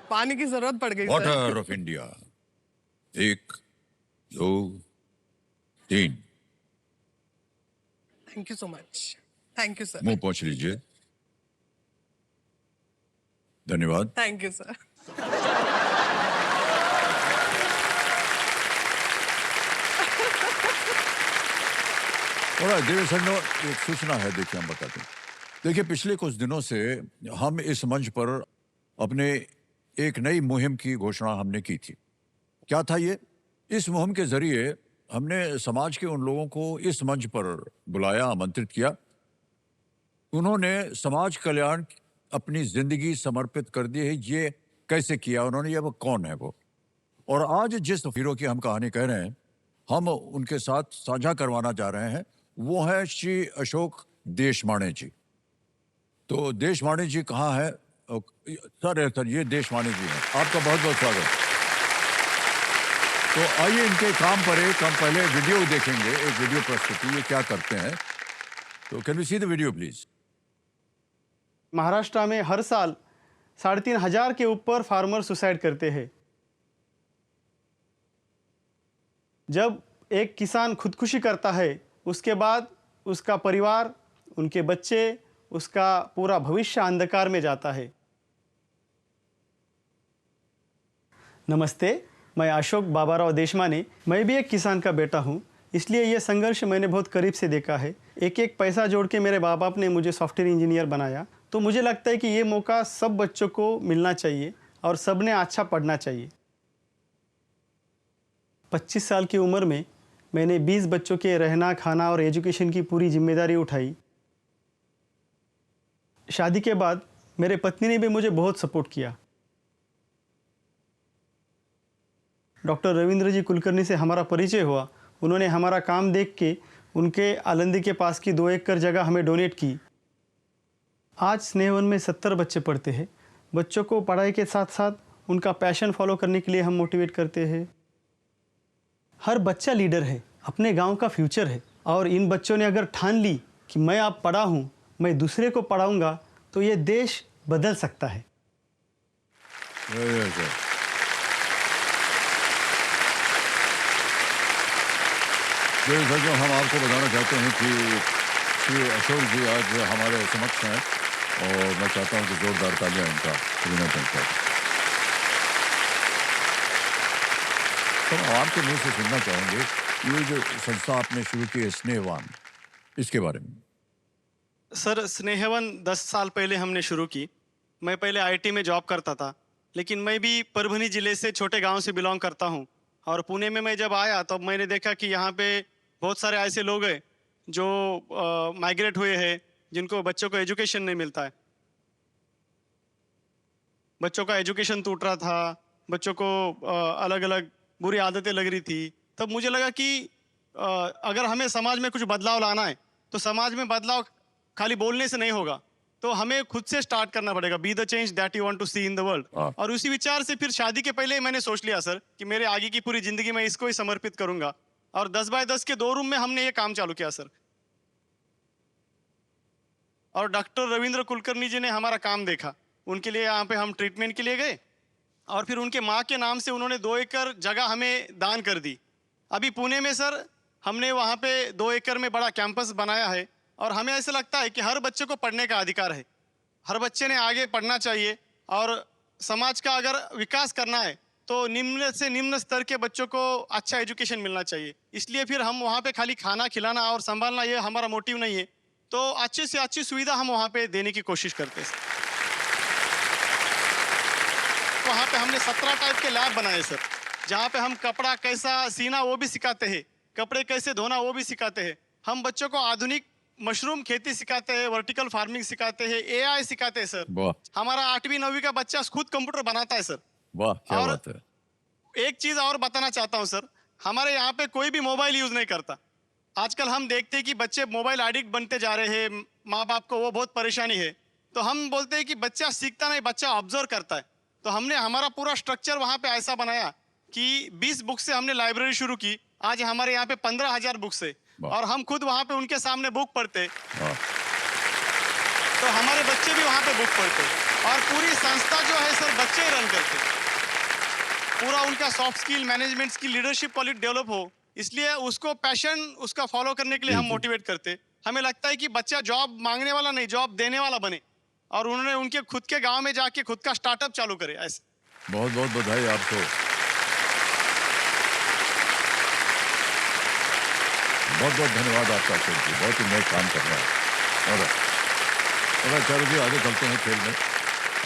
Speaker 6: पानी की जरूरत पड़ गई sir.
Speaker 1: Water of India. 1 2 3।
Speaker 6: Thank you so much. Thank you sir.
Speaker 1: मुंह पोंछ लीजिए। धन्यवाद।
Speaker 6: Thank you sir.
Speaker 1: और देवी सर, एक सूचना है, देखिए हम बताते हैं। देखिए, पिछले कुछ दिनों से हम इस मंच पर अपने एक नई मुहिम की घोषणा हमने की थी। क्या था ये? इस मुहिम के जरिए हमने समाज के उन लोगों को इस मंच पर बुलाया, आमंत्रित किया। उन्होंने समाज कल्याण अपनी जिंदगी समर्पित कर दी है। ये कैसे किया उन्होंने, ये वो कौन है वो? और आज जिस हीरो की हम कहानी कह रहे हैं, हम उनके साथ साझा करवाना जा रहे हैं, वो है श्री अशोक देशमाने जी। तो देशमाने जी कहाँ है? सर, ये देशमाने जी हैं। आपका बहुत बहुत स्वागत। तो आइए इनके काम पर हम पहले वीडियो देखेंगे, एक वीडियो प्रस्तुति, ये क्या करते हैं। तो can we see the video please?
Speaker 7: Maharashtra में हर साल 3,500 के ऊपर फार्मर सुसाइड करते हैं। जब एक किसान खुदकुशी करता है, उसके बाद उसका परिवार, उनके बच्चे, उसका पूरा भविष्य अंधकार में जाता है। नमस्ते, मैं अशोक बाबाराव देशमाने। मैं भी एक किसान का बेटा हूँ, इसलिए ये संघर्ष मैंने बहुत करीब से देखा है। एक एक पैसा जोड़ के मेरे माँ बाप ने मुझे सॉफ्टवेयर इंजीनियर बनाया। तो मुझे लगता है कि ये मौका सब बच्चों को मिलना चाहिए और सब ने अच्छा पढ़ना चाहिए। 25 साल की उम्र में मैंने 20 बच्चों के रहना, खाना और एजुकेशन की पूरी जिम्मेदारी उठाई। शादी के बाद मेरे पत्नी ने भी मुझे बहुत सपोर्ट किया। डॉक्टर रविंद्र जी कुलकर्णी से हमारा परिचय हुआ। उन्होंने हमारा काम देख के उनके आलंदी के पास की 2 एकड़ जगह हमें डोनेट की। आज स्नेहवन में 70 बच्चे पढ़ते हैं। बच्चों को पढ़ाई के साथ साथ उनका पैशन फॉलो करने के लिए हम मोटिवेट करते हैं। हर बच्चा लीडर है, अपने गांव का फ्यूचर है। और इन बच्चों ने अगर ठान ली कि मैं अब पढ़ा हूँ, मैं दूसरे को पढ़ाऊँगा, तो ये देश बदल सकता है।
Speaker 1: जो हम आपको बताना चाहते हैं कि श्री अशोक जी आज हमारे समक्ष हैं और मैं चाहता हूं कि जोरदार तालियां इनका अभिनंदन करें। तो आपके मुंह से सुनना चाहेंगे, ये जो संस्था आपने शुरू की है स्नेहवान, इसके बारे में।
Speaker 7: सर, स्नेहवन 10 साल पहले हमने शुरू की। मैं पहले आईटी में जॉब करता था, लेकिन मैं भी परभनी जिले से छोटे गांव से बिलोंग करता हूं। और पुणे में मैं जब आया तब मैंने देखा कि यहाँ पे बहुत सारे ऐसे लोग हैं जो माइग्रेट हुए हैं, जिनको बच्चों को एजुकेशन नहीं मिलता है। बच्चों का एजुकेशन टूट रहा था, बच्चों को अलग अलग बुरी आदतें लग रही थी। तब मुझे लगा कि अगर हमें समाज में कुछ बदलाव लाना है तो समाज में बदलाव खाली बोलने से नहीं होगा, तो हमें खुद से स्टार्ट करना पड़ेगा। Be the change that you want to see in the world.
Speaker 1: हाँ।
Speaker 7: और उसी विचार से फिर शादी के पहले ही मैंने सोच लिया सर कि मेरे आगे की पूरी जिंदगी मैं इसको ही समर्पित करूंगा। और 10 बाय 10 के 2 रूम में हमने ये काम चालू किया सर। और डॉक्टर रविंद्र कुलकर्णी जी ने हमारा काम देखा, उनके लिए यहाँ पे हम ट्रीटमेंट के लिए गए और फिर उनके माँ के नाम से उन्होंने 2 एकड़ जगह हमें दान कर दी। अभी पुणे में सर हमने वहाँ पे 2 एकड़ में बड़ा कैंपस बनाया है और हमें ऐसा लगता है कि हर बच्चे को पढ़ने का अधिकार है, हर बच्चे ने आगे पढ़ना चाहिए और समाज का अगर विकास करना है तो निम्न से निम्न स्तर के बच्चों को अच्छा एजुकेशन मिलना चाहिए। इसलिए फिर हम वहाँ पे खाली खाना खिलाना और संभालना ये हमारा मोटिव नहीं है, तो अच्छी से अच्छी सुविधा हम वहाँ पे देने की कोशिश करते हैं। वहाँ पे हमने 17 टाइप के लैब बनाए सर, जहाँ पे हम कपड़ा कैसा सीना वो भी सिखाते हैं, कपड़े कैसे धोना वो भी सिखाते हैं। हम बच्चों को आधुनिक मशरूम खेती सिखाते हैं, वर्टिकल फार्मिंग सिखाते हैं, AI सिखाते हैं सर।
Speaker 1: वाह
Speaker 7: हमारा 8वीं 9वीं का बच्चा खुद कंप्यूटर बनाता है सर।
Speaker 1: वाह, क्या
Speaker 7: और
Speaker 1: बात है।
Speaker 7: एक चीज और बताना चाहता हूँ सर, हमारे यहाँ पे कोई भी मोबाइल यूज नहीं करता। आजकल हम देखते हैं कि बच्चे मोबाइल एडिक्ट बनते जा रहे हैं, माँ बाप को वो बहुत परेशानी है। तो हम बोलते हैं कि बच्चा सीखता नहीं, बच्चा ऑब्जर्व करता है। तो हमने हमारा पूरा स्ट्रक्चर वहाँ पे ऐसा बनाया कि 20 बुक से हमने लाइब्रेरी शुरू की। आज हमारे यहाँ पे 15,000 बुक्स है और हम खुद वहाँ पे उनके सामने बुक पढ़ते हैं,
Speaker 1: वाह,
Speaker 7: तो हमारे बच्चे भी वहाँ पे बुक पढ़ते हैं। और पूरी संस्था जो है सर बच्चे ही रन करते हैं। पूरा उनका soft skill, management skill, leadership quality develop हो, इसलिए उसको पैशन उसका फॉलो करने के लिए हम मोटिवेट करते हैं। हमें लगता है कि बच्चा जॉब मांगने वाला नहीं, जॉब देने वाला बने और उन्होंने उनके खुद के गांव में जाके खुद का स्टार्टअप चालू करे। ऐसे
Speaker 1: बहुत बहुत बधाई आपको। बहुत बहुत धन्यवाद आपका अशोक जी, बहुत ही नए काम कर रहा है। और चलो जी आगे चलते हैं खेल में।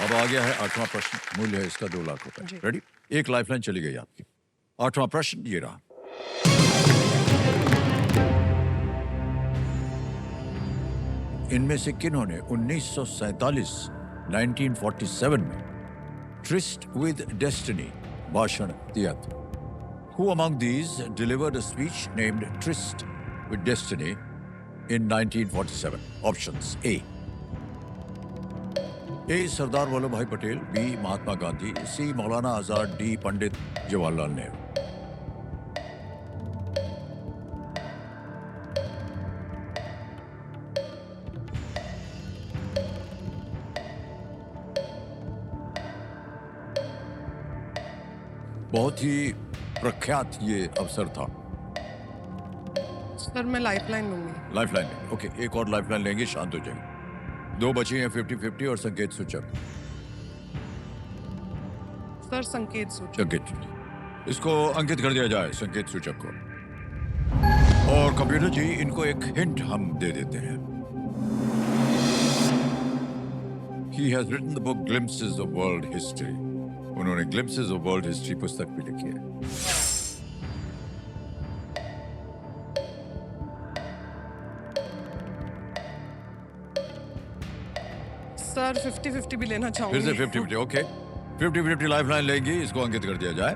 Speaker 1: अब आ गया है 8वां प्रश्न, मूल्य है इसका 2 लाख रुपए। रेडी? एक लाइफलाइन चली गई आपकी। 8वां प्रश्न ये रहा। इनमें से किन्होंने 1947 में ट्रिस्ट विद डेस्टिनी भाषण दिया था? Who among these delivered a speech named Tryst with Destiny in 1947? Options: A. Sardar Vallabh भाई Patel, B. Mahatma Gandhi, C. Maulana Azad, D. पंडित जवाहरलाल नेहरू। बहुत ही प्रख्यात ये अवसर था।
Speaker 6: सर मैं लाइफलाइन लूंगी।
Speaker 1: लाइफलाइन लेंगे, ओके, एक और लाइफलाइन लेंगे, शांत हो जाएंगे। 2 बची हैं 50-50 और संकेत सूचक।
Speaker 6: सर संकेत सूचक।
Speaker 1: संकेत, इसको अंकित कर दिया जाए संकेत सूचक को। और कंप्यूटर जी इनको एक हिंट हम दे देते हैं। He has written the book Glimpses of World History. उन्होंने Glimpses of World History पुस्तक भी लिखी है।
Speaker 6: सर 50-50 भी लेना चाहूंगी।
Speaker 1: फिर से 50-50, ओके, 50-50 लाइफलाइन लेंगी, इसको अंकित कर दिया जाए।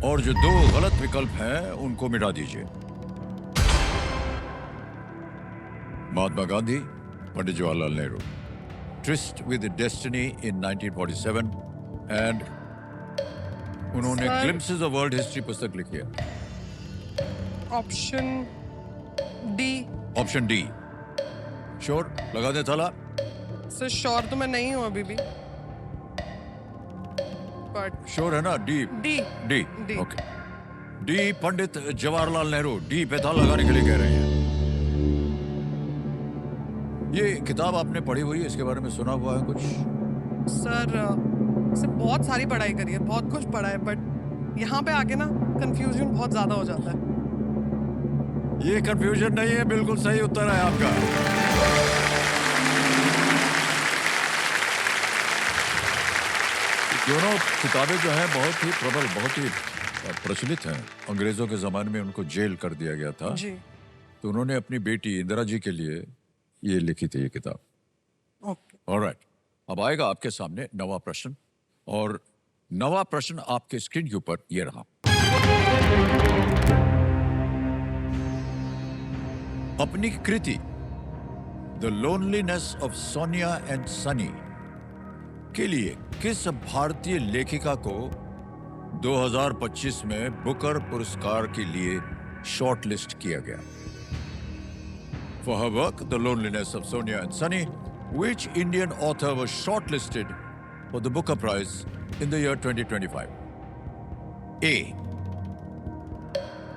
Speaker 1: और जो 2 गलत विकल्प हैं उनको मिटा दीजिए। Mahatma Gandhi, Pandit Jawaharlal Nehru. Tryst with destiny in 1947 and उन्होंने
Speaker 6: Sir-
Speaker 1: glimpses of world history पुस्तक लिखी है।
Speaker 6: Option D.
Speaker 1: Option D, sure? लगा दे थाला।
Speaker 6: सर श्योर तो मैं नहीं हूँ अभी भी, बट
Speaker 1: श्योर है ना? D
Speaker 6: D.
Speaker 1: D
Speaker 6: D.
Speaker 1: Okay, D Pandit Jawaharlal Nehru, D पे था लगाने के लिए कह रहे हैं। ये किताब आपने पढ़ी हुई है, इसके बारे में सुना हुआ है कुछ?
Speaker 6: सर से बहुत सारी पढ़ाई करी है, बहुत कुछ पढ़ा है, बट यहाँ पे आके ना कंफ्यूजन बहुत ज्यादा हो जाता है।
Speaker 1: ये कंफ्यूजन नहीं है, बिल्कुल सही उत्तर है आपका। दोनों किताबें जो हैं बहुत ही प्रबल, बहुत ही प्रचलित हैं। अंग्रेजों के जमाने में उनको जेल कर दिया गया था,
Speaker 6: जी।
Speaker 1: तो उन्होंने अपनी बेटी इंदिरा जी के लिए ये लिखी थी ये किताब।
Speaker 6: ओके।
Speaker 1: ऑलराइट, अब आएगा आपके सामने 9वां प्रश्न, और 9वां प्रश्न आपके स्क्रीन के ऊपर ये रहा। अपनी कृति the loneliness of Sonia and Sunny के लिए किस भारतीय लेखिका को 2025 में बुकर पुरस्कार के लिए शॉर्टलिस्ट किया गया? For her work, The Loneliness of Sonia and Sunny, which Indian author was shortlisted for the Booker Prize in the year 2025? A.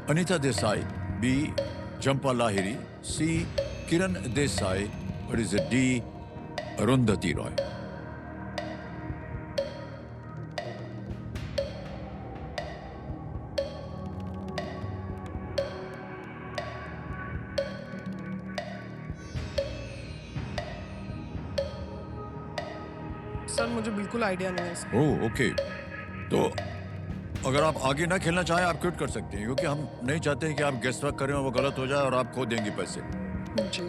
Speaker 1: Anita Desai. B. Jhampa Lahiri. C. Kiran Desai. Or is it D. Arundhati Roy?
Speaker 6: Sir मुझे बिल्कुल आइडिया नहीं है इसका।
Speaker 1: ओह ओके, तो अगर आप आगे ना खेलना चाहें आप क्विट कर सकते हैं, क्योंकि हम नहीं चाहते हैं कि आप गेस्ट वर्क करें और वो गलत हो जाए और आप खो देंगे पैसे।
Speaker 6: जी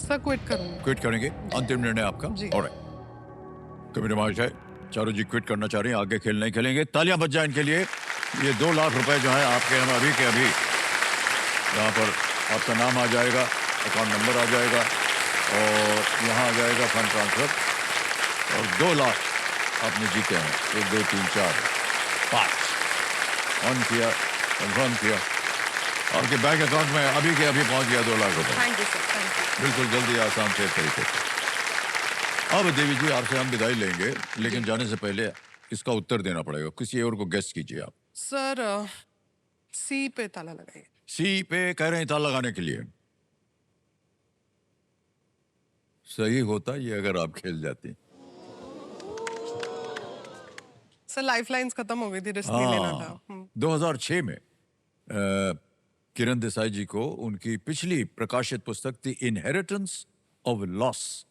Speaker 6: सर क्विट करूंगा।
Speaker 1: क्विट करेंगे? अंतिम निर्णय आपका?
Speaker 6: जी।
Speaker 1: ऑलराइट, कमिटी है चारों जी क्विट करना चाह रहे हैं, आगे खेल नहीं खेलेंगे। तालियां बज जाए इनके लिए। ये 2 लाख रुपए जो है आपके हम अभी के अभी यहाँ पर आपका नाम आ जाएगा, अकाउंट नंबर आ जाएगा और यहाँ आ जाएगा फंड ट्रांसफर और 2 लाख आपने जीते हैं। 1 2 3 4 5 ऑन किया, कंफर्म किया, आपके बैंक अकाउंट में अभी के अभी पहुंच गया 2 लाख रुपए।
Speaker 6: Thank you sir, thank you.
Speaker 1: बिल्कुल जल्दी आसान से तरीके से। अब देवी जी आपसे हम विदाई लेंगे, लेकिन जाने से पहले इसका उत्तर देना पड़ेगा। किसी और को गेस कीजिए आप।
Speaker 6: सर सी पे ताला लगाइए।
Speaker 1: सी पे कह रहे हैं ताला लगाने के लिए। सही होता ये अगर आप खेल जाती।
Speaker 6: सर लाइफ लाइन्स खत्म हो गई थी, रिस्क नहीं लेना था।
Speaker 1: 2006 में किरण देसाई जी को उनकी पिछली प्रकाशित पुस्तक द इनहेरिटेंस ऑफ लॉस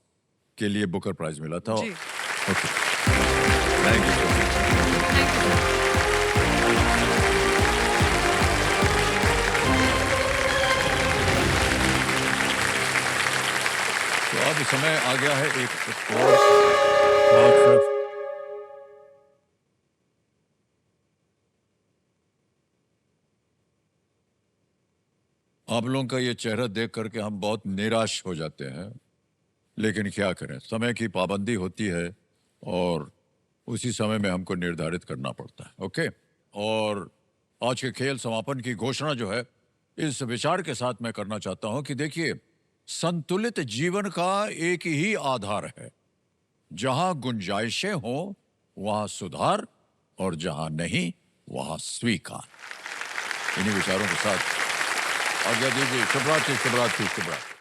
Speaker 1: के लिए बुकर प्राइज मिला था।
Speaker 6: जी।
Speaker 1: Okay, thank you so much. तो अब समय आ गया है एक और आप लोगों का ये चेहरा देख करके हम बहुत निराश हो जाते हैं, लेकिन क्या करें, समय की पाबंदी होती है और उसी समय में हमको निर्धारित करना पड़ता है। ओके, और आज के खेल समापन की घोषणा जो है इस विचार के साथ मैं करना चाहता हूं कि देखिए, संतुलित जीवन का एक ही आधार है, जहां गुंजाइशें हो वहां सुधार और जहां नहीं वहां स्वीकार। इन्हीं विचारों के साथ आज्ञा दीजिए। शुभ रात्रि, शुभ रात्रि, शुभ रात्रि।